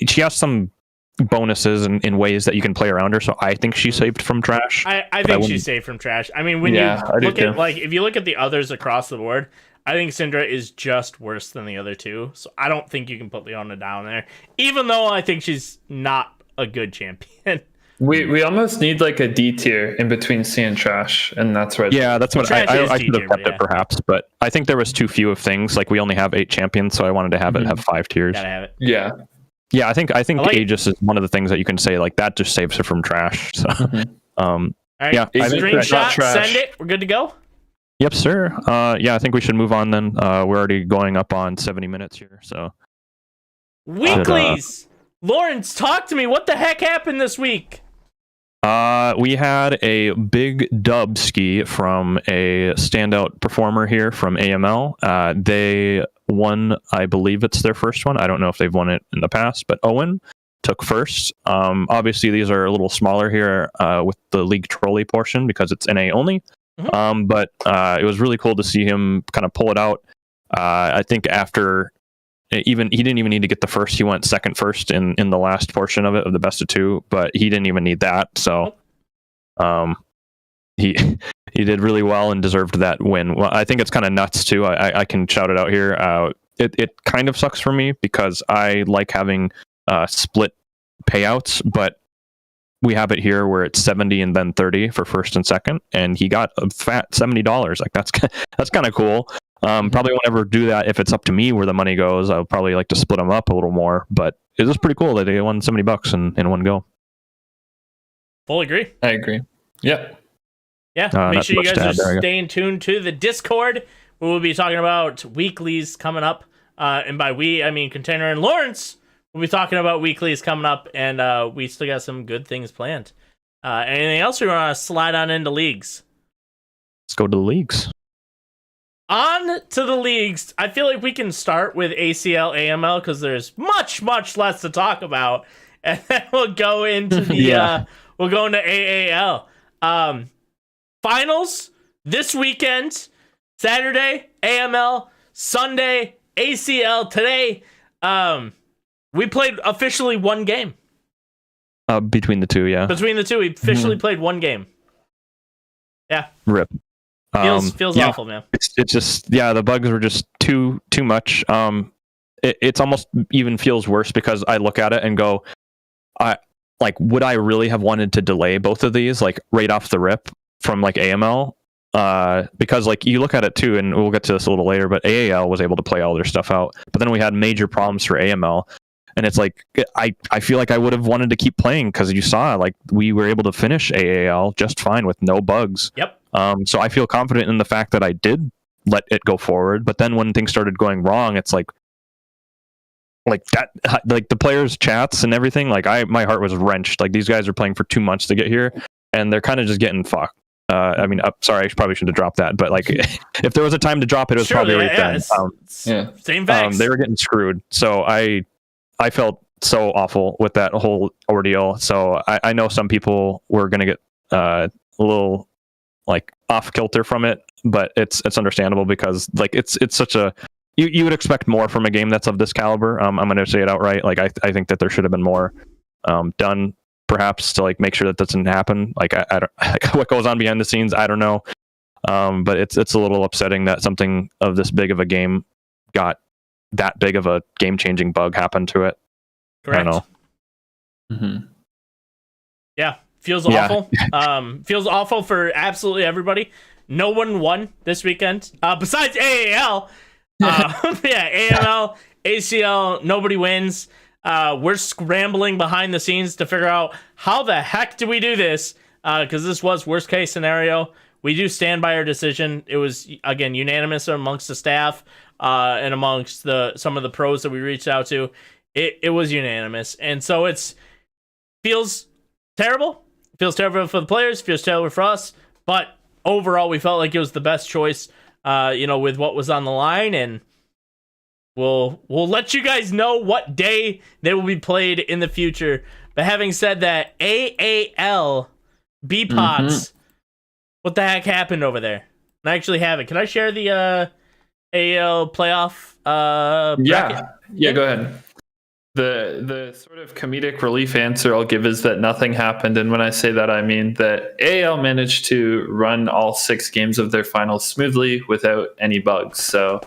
She has some bonuses in ways that you can play around her, so I think she's saved from trash. I think she's saved from trash. I mean, when you look at if you look at the others across the board, I think Syndra is just worse than the other two. So I don't think you can put Leona down there, even though I think she's not a good champion. We almost need like a D tier in between C and trash, and that's right. Yeah, that's what I should have kept it perhaps, but I think there was too few of things. Like, we only have 8 champions, so I wanted to have it have 5 tiers. Gotta have it. Yeah. Yeah, I think Aegis is one of the things that you can say like that just saves her from trash. So, all right, yeah, screenshot, send it. We're good to go. Yep, sir. Yeah, I think we should move on then. We're already going up on 70 minutes here, so. Weeklies. Lawrence, talk to me. What the heck happened this week? We had a big dub ski from a standout performer here from AML. They won, I believe it's their first one. I don't know if they've won it in the past, but Owen took first. Obviously, these are a little smaller here with the league trolley portion because it's NA only. Mm-hmm. But it was really cool to see him kind of pull it out. I think after he didn't even need to get the first. He went second first in the last portion of it, of the best of 2, but he didn't even need that. So he did really well and deserved that win. Well, I think it's kind of nuts too. I can shout it out here. It kind of sucks for me because I like having split payouts, but we have it here where it's 70 and then 30 for first and second, and he got a fat $70. Like, that's kind of cool. Probably won't ever do that if it's up to me where the money goes. I'll probably like to split them up a little more, but it was pretty cool that they won $70 in one go. Full agree. I agree. Yep. Yeah. Make sure you guys are staying tuned to the Discord. We will be talking about weeklies coming up. And by we, I mean Container and Lawrence. We'll be talking about weeklies coming up, and we still got some good things planned. Anything else we want to slide on into leagues? Let's go to the leagues. On to the leagues. I feel like we can start with ACL AML because there's much less to talk about, and then we'll go into the we'll go into AAL finals this weekend. Saturday AML, Sunday ACL. Today we played officially one game. Between the two, yeah. Between the two, we officially played one game. Yeah. Rip. Feels awful, man. It's just, the bugs were just too much. It's almost even feels worse because I look at it and go, would I really have wanted to delay both of these like right off the rip from like AML? Because like you look at it too, and we'll get to this a little later, but AAL was able to play all their stuff out, but then we had major problems for AML. And it's like, I feel like I would have wanted to keep playing because you saw like we were able to finish AAL just fine with no bugs. Yep. So I feel confident in the fact that I did let it go forward. But then when things started going wrong, it's like that, like the players' chats and everything. Like my heart was wrenched. Like, these guys are playing for 2 months to get here, and they're kind of just getting fucked. I mean, sorry, I probably shouldn't have dropped that, but like, if there was a time to drop it, it was probably right then. Same facts. They were getting screwed. So I felt so awful with that whole ordeal. So I know some people were going to get a little like off kilter from it, but it's understandable because like it's such a you would expect more from a game that's of this caliber. I'm going to say it outright. Like I think that there should have been more done perhaps to like make sure that doesn't happen. Like I don't like what goes on behind the scenes. I don't know. But it's a little upsetting that something of this big of a game got that big of a game-changing bug happen to it. Correct. I don't know. Mm-hmm. Yeah, feels awful. Feels awful for absolutely everybody. No one won this weekend besides AAL. AML, ACL, nobody wins. We're scrambling behind the scenes to figure out how the heck do we do this, because this was worst case scenario. We do stand by our decision. It was, again, unanimous amongst the staff and amongst some of the pros that we reached out to. It was unanimous. And so feels terrible. Feels terrible for the players. Feels terrible for us. But overall, we felt like it was the best choice with what was on the line, and we'll let you guys know what day they will be played in the future. But having said that, AAL B-Pots, what the heck happened over there? I actually have it. Can I share the AAL playoff bracket? Yeah, go ahead. The sort of comedic relief answer I'll give is that nothing happened, and when I say that, I mean that AAL managed to run all 6 games of their finals smoothly without any bugs. So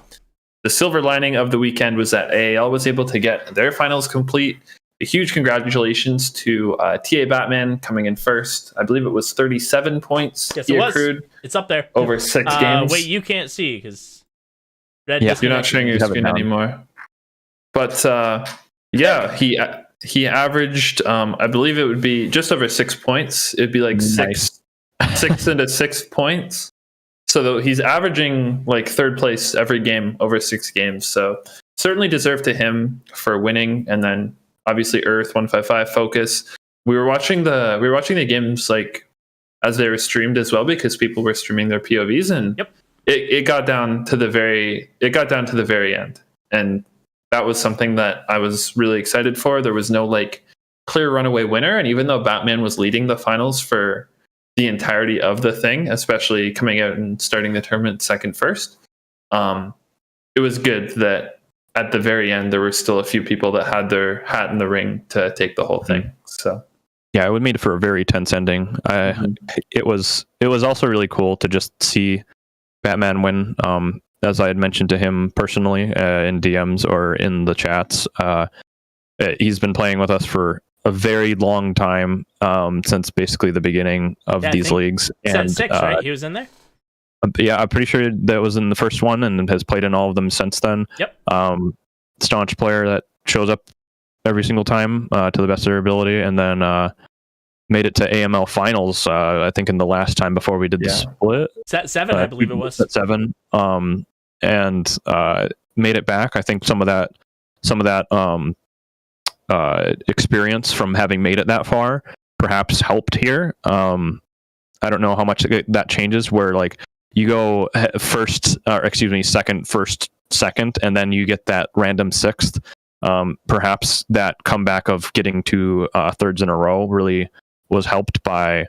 the silver lining of the weekend was that AAL was able to get their finals complete. A huge congratulations to TA Batman coming in first. I believe it was 37 points. Yes, he it was. accrued It's up there over 6 games. Wait, you can't see because you're not showing your screen anymore. But he averaged. I believe it would be just over 6 points. It'd be like Nice. 6 into 6 points. So he's averaging like 3rd place every game over 6 games. So certainly deserved to him for winning. And then obviously Earth 155 Focus. We were watching the games like as they were streamed as well because people were streaming their POVs, and it got down to the very end, and that was something that I was really excited for. There was no like clear runaway winner, and even though Batman was leading the finals for the entirety of the thing, especially coming out and starting the tournament second first, it was good that at the very end there were still a few people that had their hat in the ring to take the whole thing. So yeah, it made for a very tense ending. It was also really cool to just see Batman win. As I had mentioned to him personally in DMs or in the chats, he's been playing with us for a very long time, since basically the beginning of these leagues. And 6, right? He was in there? Yeah, I'm pretty sure that was in the first one and has played in all of them since then. Yep. Staunch player that shows up every single time to the best of their ability, and then made it to AML finals, I think in the last time before we did the split. Set 7, I believe it was. Set 7. And made it back. I think some of that experience from having made it that far perhaps helped here. I don't know how much that changes, where like you go second, first, second, and then you get that random 6th. Perhaps that comeback of getting to 3rds in a row really was helped by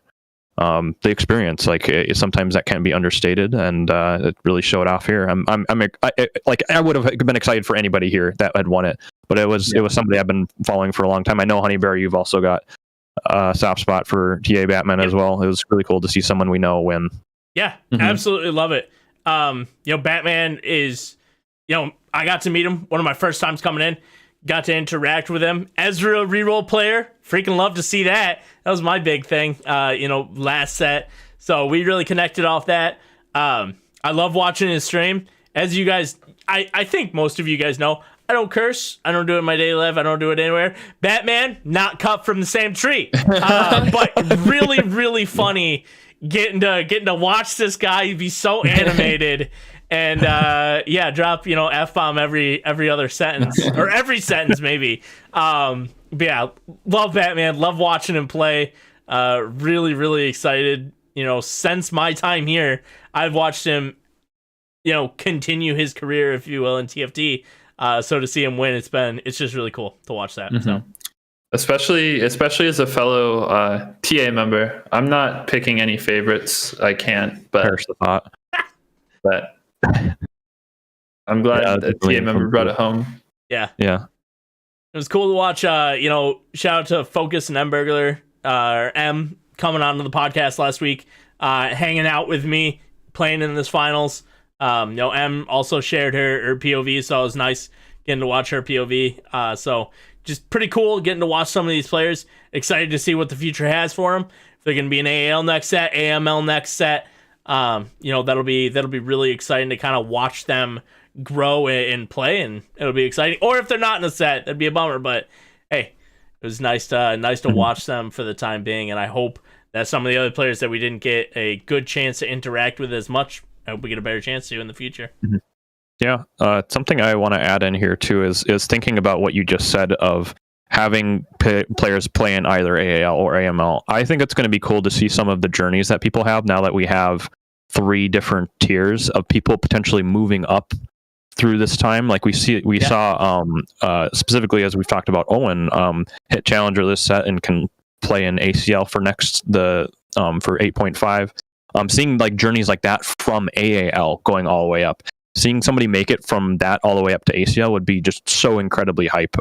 the experience. Like sometimes that can't be understated, and it really showed off here. I would have been excited for anybody here that had won it, but it was somebody I've been following for a long time. I know Honeybear, you've also got a soft spot for TA Batman as well. It was really cool to see someone we know win. Yeah, absolutely love it. Batman is, I got to meet him one of my first times coming in. Got to interact with him. Ezreal reroll player. Freaking love to see that. That was my big thing, last set. So we really connected off that. I love watching his stream. As you guys, I think most of you guys know, I don't curse. I don't do it in my daily life. I don't do it anywhere. Batman, not cut from the same tree. But really, really funny getting to watch this guy be so animated. And drop F-bomb every other sentence or every sentence maybe. But yeah, love Batman, love watching him play. Really, really excited. Since my time here, I've watched him, continue his career, if you will, in TFT. So to see him win, it's just really cool to watch that. So. Especially as a fellow TA member, I'm not picking any favorites. I can't, but but I'm glad a TA member brought it home. Yeah. It was cool to watch. Shout out to Focus and M Burglar, M, coming onto the podcast last week, hanging out with me, playing in this finals. M also shared her POV, so it was nice getting to watch her POV. So just pretty cool getting to watch some of these players. Excited to see what the future has for them. If they're going to be an AAL next set, AML next set. That'll be really exciting to kind of watch them grow and play, and it'll be exciting. Or if they're not in a set, that'd be a bummer. But hey, it was nice to watch them for the time being, and I hope that some of the other players that we didn't get a good chance to interact with as much, I hope we get a better chance to in the future. Yeah, something I want to add in here too is thinking about what you just said of having players play in either AAL or AML. I think it's going to be cool to see some of the journeys that people have now that we have 3 different tiers of people potentially moving up through this time. Like we saw specifically, as we've talked about, Owen hit challenger this set and can play in ACL for for 8.5. Seeing like journeys like that from AAL going all the way up, seeing somebody make it from that all the way up to ACL would be just so incredibly hype.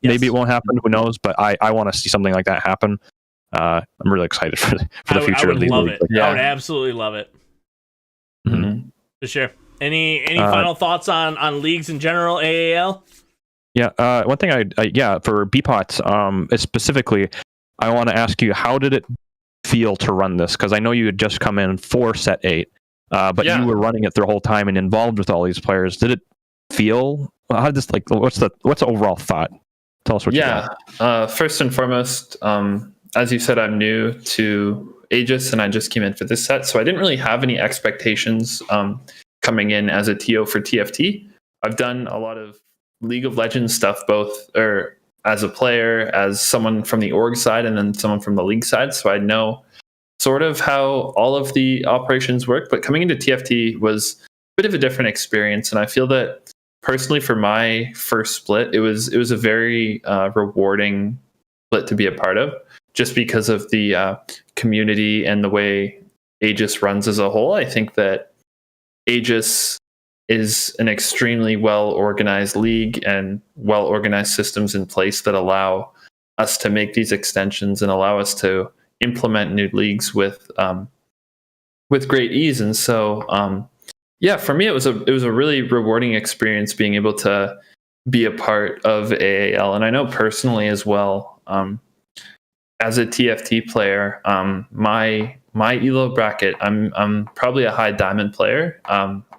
Maybe it won't happen, who knows, but I want to see something like that happen. I'm really excited for the future of these love leagues. it. I would absolutely love it. Mm-hmm. For sure. Any final thoughts on leagues in general, AAL? Yeah, one thing for BPOTs, specifically, I want to ask you, how did it feel to run this? Because I know you had just come in for set 8, but you were running it the whole time and involved with all these players. Did it feel? How did this what's the overall thought? Tell us what you got. First and foremost, as you said, I'm new to Aegis and I just came in for this set, so I didn't really have any expectations coming in as a TO for TFT. I've done a lot of League of Legends stuff, both as a player, as someone from the org side, and then someone from the league side. So I know sort of how all of the operations work. But coming into TFT was a bit of a different experience, and I feel that personally, for my first split, it was a very rewarding split to be a part of, just because of the community and the way Aegis runs as a whole. I think that Aegis is an extremely well-organized league and well-organized systems in place that allow us to make these extensions and allow us to implement new leagues with great ease. And so, for me, it was a really rewarding experience being able to be a part of AAL. And I know personally as well, as a TFT player, my elo bracket, I'm probably a high diamond player.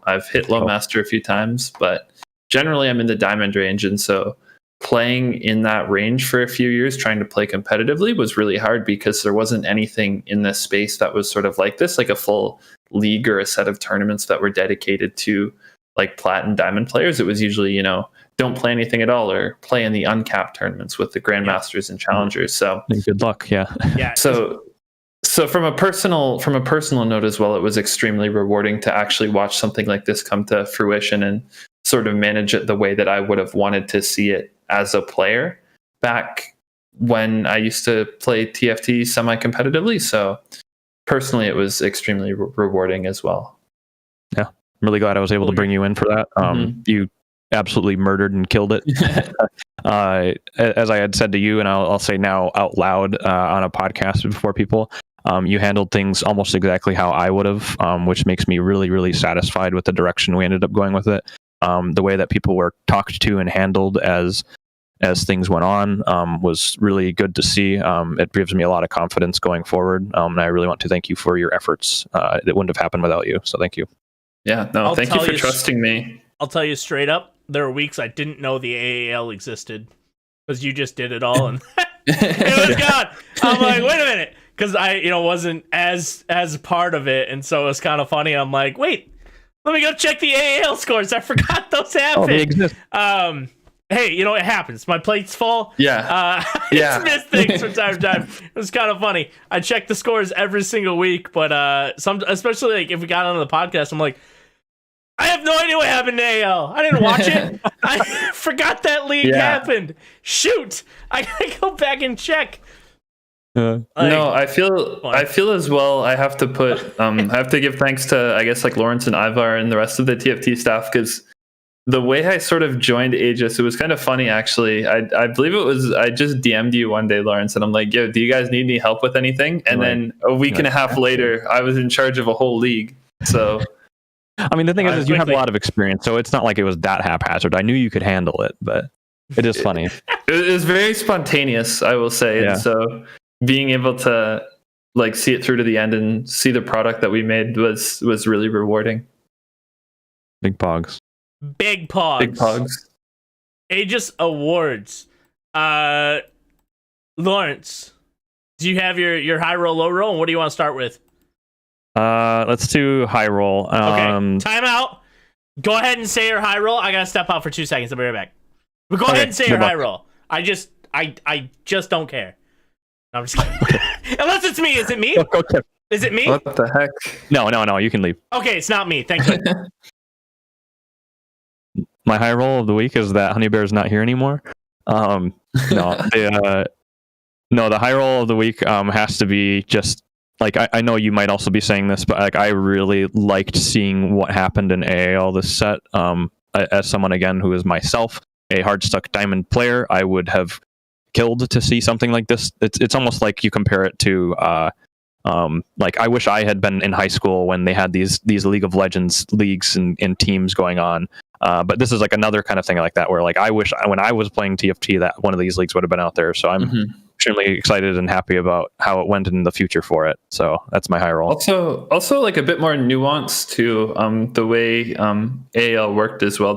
I've hit low master a few times, but generally I'm in the diamond range. And so playing in that range for a few years, trying to play competitively, was really hard because there wasn't anything in this space that was sort of like this, like a full league or a set of tournaments that were dedicated to like plat and diamond players. It was usually, don't play anything at all or play in the uncapped tournaments with the grandmasters and challengers. So good luck. Yeah. So from a personal note as well, it was extremely rewarding to actually watch something like this come to fruition and sort of manage it the way that I would have wanted to see it as a player back when I used to play TFT semi-competitively. So personally, it was extremely rewarding as well. Yeah, I'm really glad I was able to bring you in for that. You absolutely murdered and killed it. As I had said to you, and I'll say now out loud on a podcast before people, you handled things almost exactly how I would have, which makes me really, really satisfied with the direction we ended up going with it. The way that people were talked to and handled as things went on was really good to see. It gives me a lot of confidence going forward, and I really want to thank you for your efforts. It wouldn't have happened without you, so thank you. Yeah, no, thank you for trusting me. I'll tell you straight up, there were weeks I didn't know the AAL existed because you just did it all and it was gone. I'm like, wait a minute, because I wasn't as part of it, and so it was kind of funny. I'm like, wait, let me go check the AAL scores. I forgot those happened. Oh, they exist. Hey, it happens. My plate's full. Yeah. I just miss things from time to time. It was kind of funny. I check the scores every single week, but especially like if we got onto the podcast, I'm like, I have no idea what happened to AL. I didn't watch it. I forgot that league happened. Shoot, I gotta go back and check. No, I feel as well. I have to I have to give thanks to, I guess, like Lawrence and Ivar and the rest of the TFT staff, because the way I sort of joined Aegis, it was kind of funny actually. I believe it was, I just DM'd you one day, Lawrence, and I'm like, yo, do you guys need any help with anything? And then a week and a half later, I was in charge of a whole league. So I mean, the thing is you have a lot of experience, so it's not like it was that haphazard. I knew you could handle it, but it is funny. It was very spontaneous, I will say. Yeah. And so being able to like see it through to the end and see the product that we made was really rewarding. Big pogs. Big pogs. Aegis Awards. Lawrence, do you have your high roll, low roll? And what do you want to start with? Let's do high roll. Okay, time out. Go ahead and say your high roll. I gotta step out for 2 seconds. I'll be right back. But go ahead and say your high roll. I just don't care. No, I'm just kidding. Unless it's me. Is it me? Is it me? What the heck? No, you can leave. Okay, it's not me. Thank you. My high roll of the week is that Honey Bear is not here anymore. No, the high roll of the week has to be just like I know you might also be saying this, but like I really liked seeing what happened in AAL this set. As someone again who is myself a hard stuck diamond player, I would have killed to see something like this. It's almost like you compare it to like I wish I had been in high school when they had these League of Legends leagues and teams going on. But this is like another kind of thing like that where like I wish when I was playing TFT that one of these leagues would have been out there. So I'm extremely excited and happy about how it went in the future for it. So that's my high roll. Also like a bit more nuance to the way AL worked as well.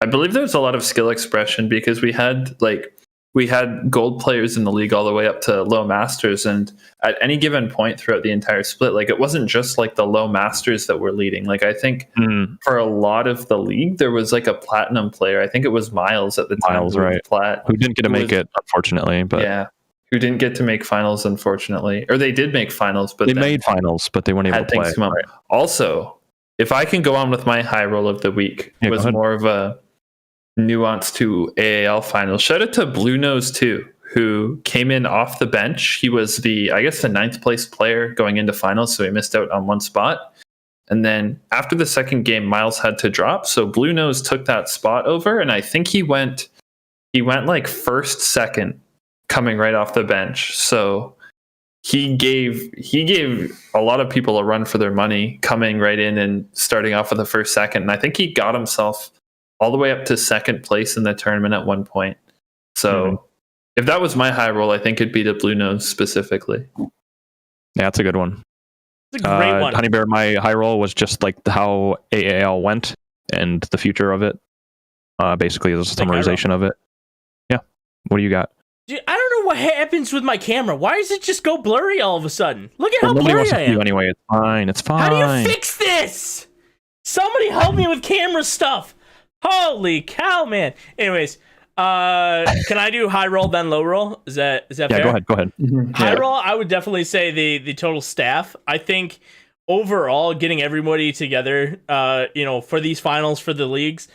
I believe there's a lot of skill expression because we had gold players in the league all the way up to low masters, and at any given point throughout the entire split, like it wasn't just like the low masters that were leading. Like I think for a lot of the league there was like a platinum player. I think it was Miles at the time. Miles, right? Who didn't get to make it, unfortunately. But yeah, who didn't get to make finals, unfortunately, or they did make finals, but they made finals, but they weren't able to play. Right. Also, if I can go on with my high roll of the week, was more of a nuance to AAL finals. Shout out to Blue Nose 2, who came in off the bench. He was the 9th place player going into finals, so he missed out on one spot. And then after the second game, Miles had to drop, so Blue Nose took that spot over, and I think he went like first, second, coming right off the bench. So he gave a lot of people a run for their money coming right in and starting off with the first, second. And I think he got himself all the way up to second place in the tournament at one point. So if that was my high roll, I think it'd be the Blue Nose specifically. Yeah, that's a good one. It's a great one. Honey Bear, my high roll was just like how AAL went and the future of it. Basically, the summarization of it. Yeah. What do you got? Dude, I don't know what happens with my camera. Why does it just go blurry all of a sudden? Look at how blurry I am. Anyway, it's fine. It's fine. How do you fix this? Somebody help me with camera stuff. Holy cow, man. Anyways, can I do high roll then low roll? Is that fair? Yeah, go ahead. High roll, I would definitely say the total staff. I think overall getting everybody together, for these finals for the leagues,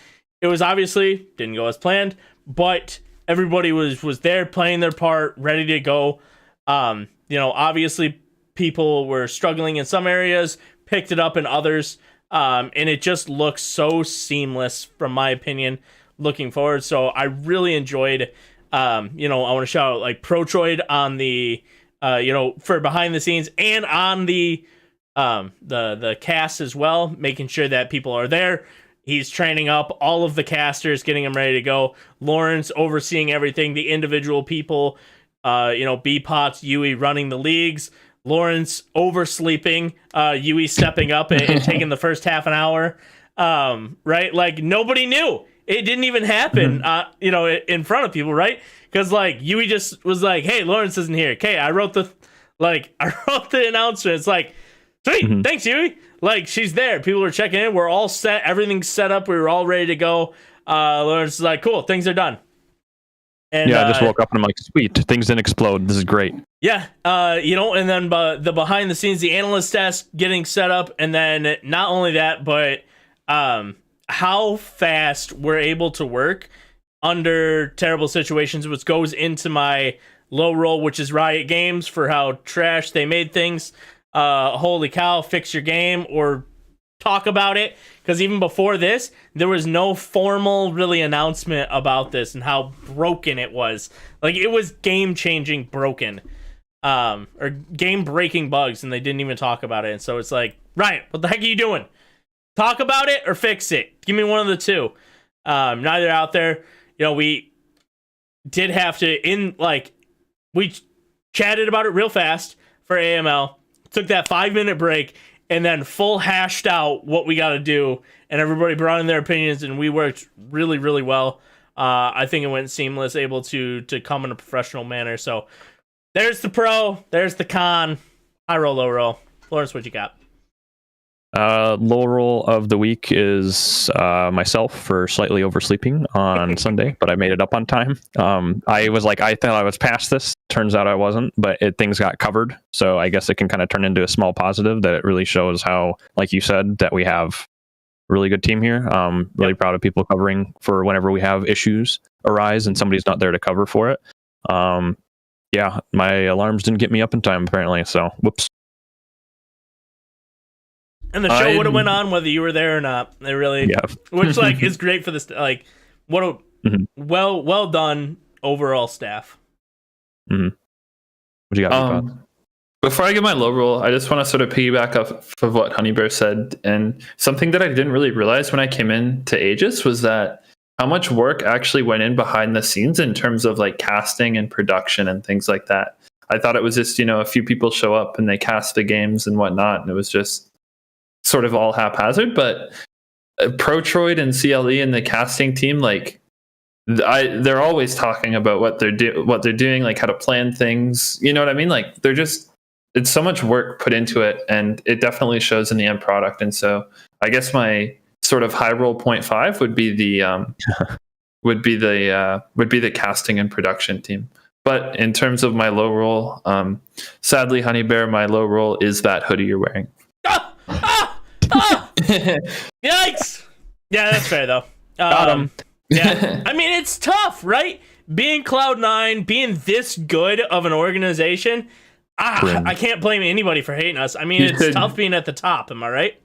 it was obviously didn't go as planned, but everybody was there playing their part, ready to go. Obviously people were struggling in some areas, picked it up in others. And it just looks so seamless from my opinion looking forward. So I really enjoyed, I want to shout out like Protroid on the, for behind the scenes and on the cast as well, making sure that people are there. He's training up all of the casters, getting them ready to go. Lawrence overseeing everything, the individual people, B-Pots, Yui running the leagues. Lawrence oversleeping, Yui stepping up and taking the first half an hour, right? Like nobody knew. It didn't even happen, in front of people, right? Because like Yui just was like, "Hey, Lawrence isn't here." Okay, I wrote the announcement. It's like, sweet, thanks, Yui. Like she's there. People were checking in. We're all set. Everything's set up. We were all ready to go. Lawrence is like, "Cool, things are done." And, I just woke up and I'm like, sweet, things didn't explode. This is great. Yeah, and then the behind the scenes, the analyst desk getting set up, and then not only that, but how fast we're able to work under terrible situations, which goes into my low roll, which is Riot Games for how trash they made things. Holy cow, fix your game or talk about it. Because even before this, there was no formal really announcement about this and how broken it was. Like it was game-changing broken. Or game-breaking bugs, and they didn't even talk about it. And so it's like, Ryan, what the heck are you doing? Talk about it or fix it. Give me one of the two. Neither out there. We did have to, we chatted about it real fast for AML. Took that 5-minute break, and then full hashed out what we got to do. And everybody brought in their opinions, and we worked really, really well. I think it went seamless, able to come in a professional manner. So there's the pro, there's the con. High roll, low roll. Lawrence, what you got? Low roll of the week is myself for slightly oversleeping on Sunday, but I made it up on time. I thought I was past this. Turns out I wasn't, but things got covered. So I guess it can kind of turn into a small positive that it really shows how, like you said, that we have a really good team here. Really proud of people covering for whenever we have issues arise and somebody's not there to cover for it. Yeah, my alarms didn't get me up in time apparently, so whoops. And the show would have went on whether you were there or not. It really, which like is great for this. Like, what a well done overall staff. Mm-hmm. What you got? Before I give my low roll, I just want to sort of piggyback off of what Honeybear said, and something that I didn't really realize when I came in to Aegis was that how much work actually went in behind the scenes in terms of like casting and production and things like that. I thought it was just, a few people show up and they cast the games and whatnot, and it was just sort of all haphazard. But Protroid and CLE and the casting team, like they're always talking about what they're doing, like how to plan things. You know what I mean? Like it's so much work put into it, and it definitely shows in the end product. And so I guess my sort of high roll 0.5 would be the casting and production team. But in terms of my low roll, sadly, Honeybear, my low roll is that hoodie you're wearing. Yikes! Yeah, that's fair though. Got him. Yeah, I mean it's tough, right? Being Cloud9, being this good of an organization, I can't blame anybody for hating us. I mean, it's tough being at the top. Am I right?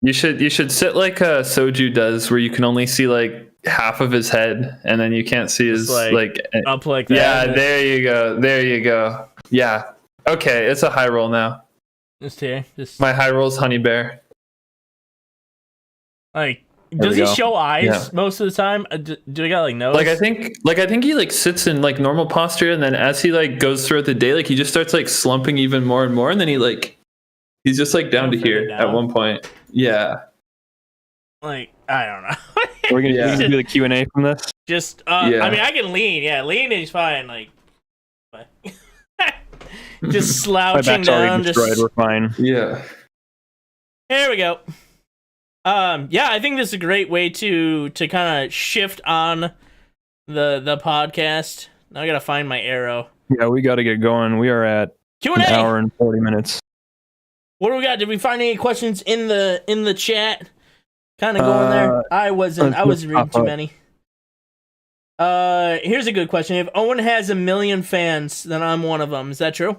You should sit like Soju does, where you can only see like half of his head, and then you can't see his like up like that. Yeah, there you go. Yeah. Okay, it's a high roll now. My high roll's Honeybear. Like, does he show eyes most of the time? Do he got like nose? Like I think he like sits in like normal posture, and then as he like goes throughout the day, like he just starts like slumping even more and more, and then he's just like down to here at one point. Yeah. Like, I don't know. We're gonna do the Q&A from this. Just I mean, I can lean. Yeah, lean is fine. Like, but just slouching down. Destroyed. We're fine. Yeah. There we go. Yeah, I think this is a great way to kind of shift on the podcast. Now I gotta find my arrow. Yeah, we gotta get going. We are at Q&A. An hour and 40 minutes. What do we got? Did we find any questions in the chat? Kind of going there. I wasn't reading too many. Here's a good question. If Owen has 1 million fans, then I'm one of them. Is that true?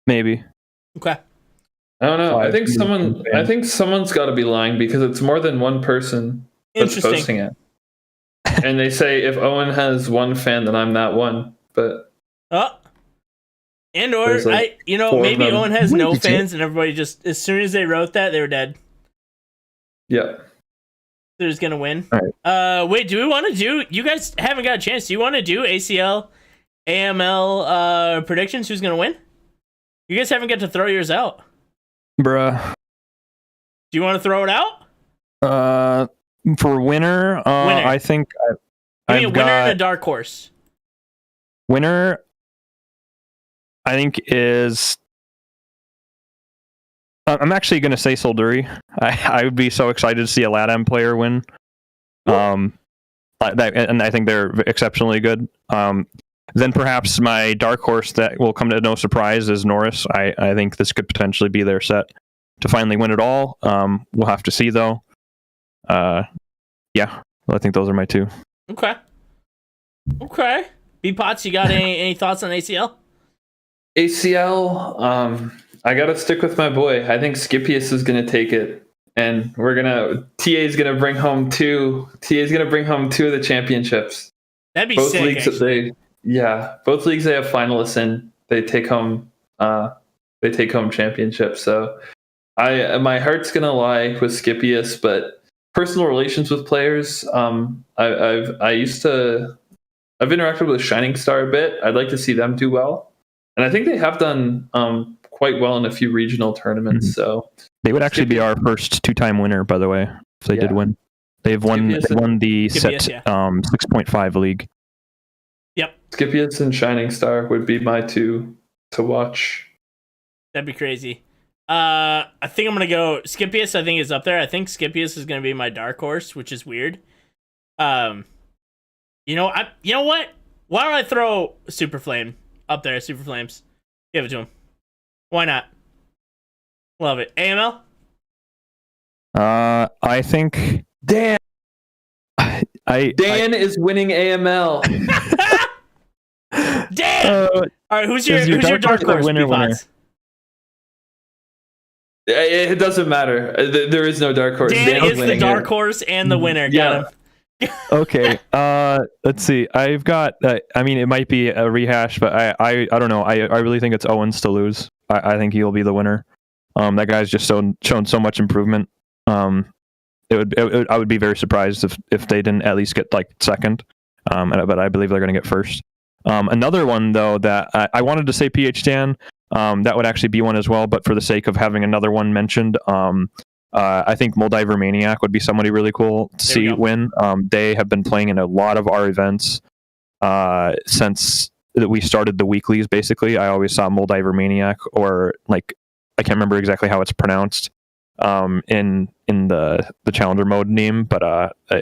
Maybe. Okay. I don't know. I think someone's got to be lying, because it's more than one person that's posting it. And they say if Owen has one fan, then I'm that one. But maybe Owen has no fans, and everybody just, as soon as they wrote that, they were dead. Yeah. They're just gonna win. All right. Wait, do we want to do? You guys haven't got a chance. Do you want to do ACL, AML predictions? Who's gonna win? You guys haven't got to throw yours out. Bruh. Do you want to throw it out? For winner, I think I've got winner and a dark horse. Winner, I think is. I'm actually going to say Solduri. I would be so excited to see a LATAM player win. And I think they're exceptionally good. Then perhaps my dark horse that will come to no surprise is Norris. I think this could potentially be their set to finally win it all. We'll have to see though. Yeah, I think those are my two. Okay. B-Pots, you got any thoughts on ACL? ACL, I gotta stick with my boy. I think Scipius is gonna take it, and TA's gonna bring home two. TA's gonna bring home 2 of the championships. That'd be both sick. Leagues both leagues they have finalists in. They take home championships. So my heart's gonna lie with Scipius, but personal relations with players. I've interacted with Shining Star a bit. I'd like to see them do well, and I think they have done quite well in a few regional tournaments. Mm-hmm. So they would actually be our first 2-time winner, by the way, if they did win. They've won the set 6.5 league. Yep. Scipius and Shining Star would be my 2 to watch. That'd be crazy. I think I'm gonna go Scipius. I think is up there. I think Scipius is gonna be my dark horse, which is weird. You know what? Why don't I throw Super Flame up there? Super Flames, give it to him. Why not? Love it. AML. I think Dan Dan is winning AML. Damn. All right, who's your dark horse? Winner. It doesn't matter. There is no dark horse. Dan is the dark horse and the winner. Got him. Okay. Let's see. I've got. I mean, it might be a rehash, but I don't know. I really think it's Owens to lose. I think he'll be the winner. That guy's just shown so much improvement. I would be very surprised if they didn't at least get like second. But I believe they're going to get first. Another one though that I wanted to say PHDan. That would actually be one as well, but for the sake of having another one mentioned, I think Moldiver Maniac would be somebody really cool to see win. They have been playing in a lot of our events since that we started the weeklies. Basically, I always saw Moldiver Maniac, or like I can't remember exactly how it's pronounced in the challenger mode name, but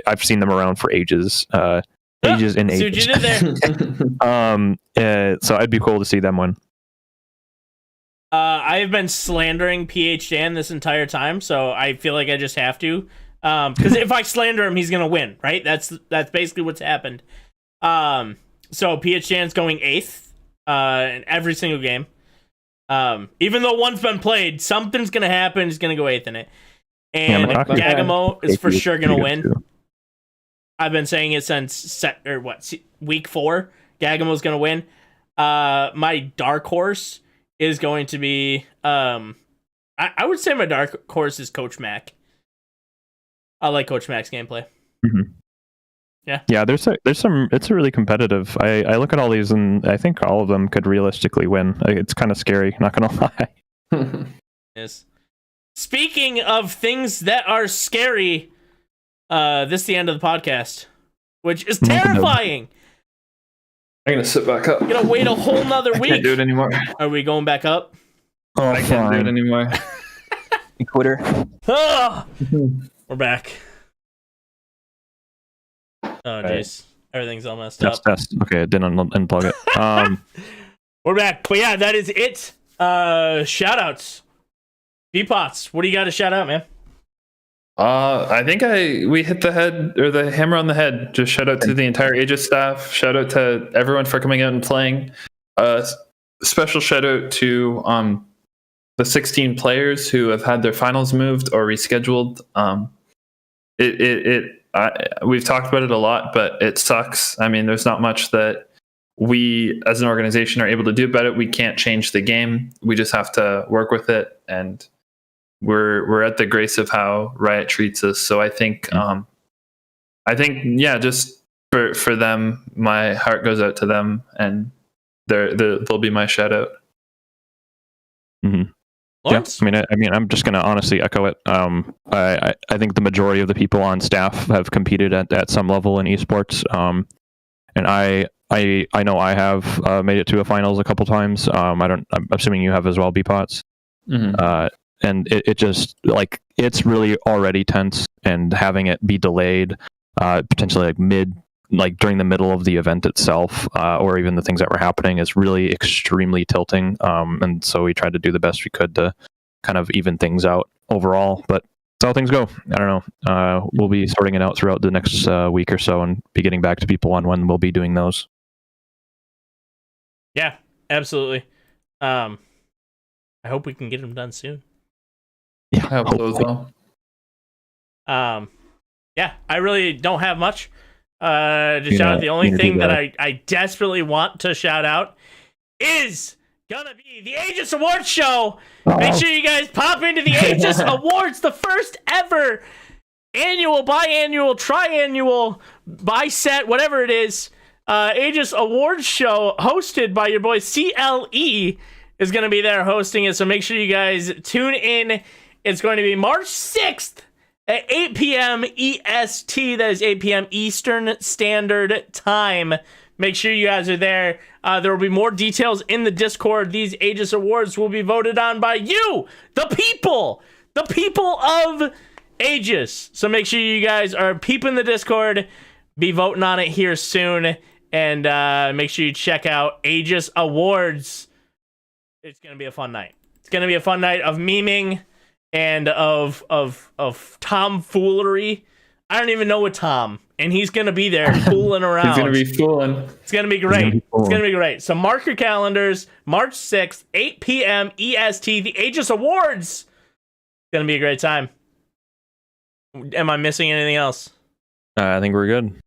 I've seen them around for ages. Ages and ages. So you did there. So it'd be cool to see them win. I have been slandering PHDan this entire time, so I feel like I just have to. Because if I slander him, he's gonna win, right? That's basically what's happened. So PHDan's going 8th in every single game. Even though one's been played, something's gonna happen. He's gonna go 8th in it. And Gagamo is for sure gonna win. I've been saying it since week 4. Gagamo's gonna win. My dark horse is going to be I would say my dark horse is Coach Mac. I like Coach Mac's gameplay. Mm-hmm. Yeah, there's some. It's really competitive. I look at all these and I think all of them could realistically win. It's kind of scary, not gonna lie. Yes. Speaking of things that are scary, this is the end of the podcast, which is terrifying. I'm gonna sit back up. I'm gonna wait a whole nother week. I can't do it anymore. Are we going back up? Oh, I can't do it anymore. Quitter. Oh, we're back. Oh jeez, everything's all messed up. Test. Okay, I didn't unplug it. We're back, but yeah, that is it. Shout outs. B-Pots, what do you got to shout out, man? I think we hit the hammer on the head. Just shout out to the entire Aegis staff. Shout out to everyone for coming out and playing. Special shout out to the 16 players who have had their finals moved or rescheduled. We've talked about it a lot, but it sucks. I mean, there's not much that we as an organization are able to do about it. We can't change the game. We just have to work with it, and we're at the grace of how Riot treats us. So I think just for them, my heart goes out to them, and they'll be my shout out. Mm-hmm. Yeah, I mean, I'm just gonna honestly echo it. I think the majority of the people on staff have competed at some level in esports, and I know I have made it to a finals a couple times. I'm assuming you have as well, B-Pots. Mm-hmm. And it just like it's really already tense, and having it be delayed, potentially during the middle of the event itself, or even the things that were happening, is really extremely tilting. And so we tried to do the best we could to kind of even things out overall. But that's how things go. I don't know. We'll be sorting it out throughout the next week or so, and be getting back to people on when we'll be doing those. Yeah, absolutely. I hope we can get them done soon. Yeah, I hope so as well. Yeah, I really don't have much to shout out. The only thing that I desperately want to shout out is gonna be the Aegis Awards show. Make sure you guys pop into the Aegis Awards, the first ever annual, biannual, triannual, biset, whatever it is, Aegis Awards show hosted by your boy CLE is going to be there hosting it. So make sure you guys tune in. It's going to be March 6th at 8 p.m. EST. That is 8 p.m. Eastern Standard Time. Make sure you guys are there. There will be more details in the Discord. These Aegis Awards will be voted on by you, the people of Aegis. So make sure you guys are peeping the Discord. Be voting on it here soon. And make sure you check out Aegis Awards. It's going to be a fun night. It's going to be a fun night of memeing and of tomfoolery. I don't even know a Tom, and he's going to be there fooling around. He's going to be fooling. It's going to be great. It's going to be great. So mark your calendars. March 6th, 8 p.m. EST, the Aegis Awards. It's going to be a great time. Am I missing anything else? I think we're good.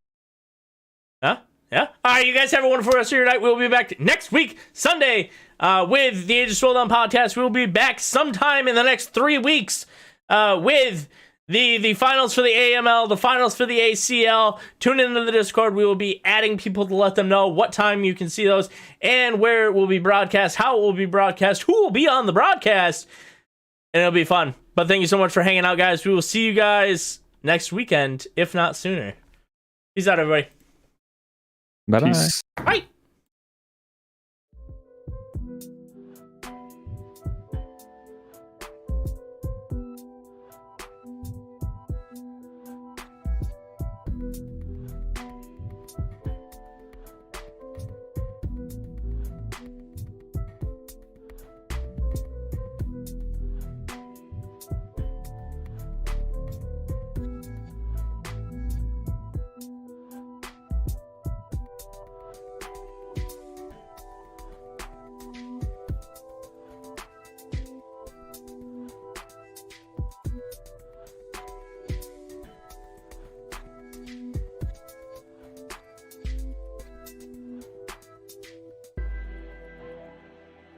Huh? Yeah? All right, you guys have a wonderful rest of your night. We'll be back next week, Sunday, with the Aegis Rolldown podcast. We'll be back sometime in the next 3 weeks with the finals for the AML, the finals for the ACL. Tune into the Discord. We will be adding people to let them know what time you can see those and where it will be broadcast, how it will be broadcast, who will be on the broadcast, and it'll be fun. But thank you so much for hanging out, guys. We will see you guys next weekend, if not sooner. Peace out, everybody. Bye-bye. Peace. Bye.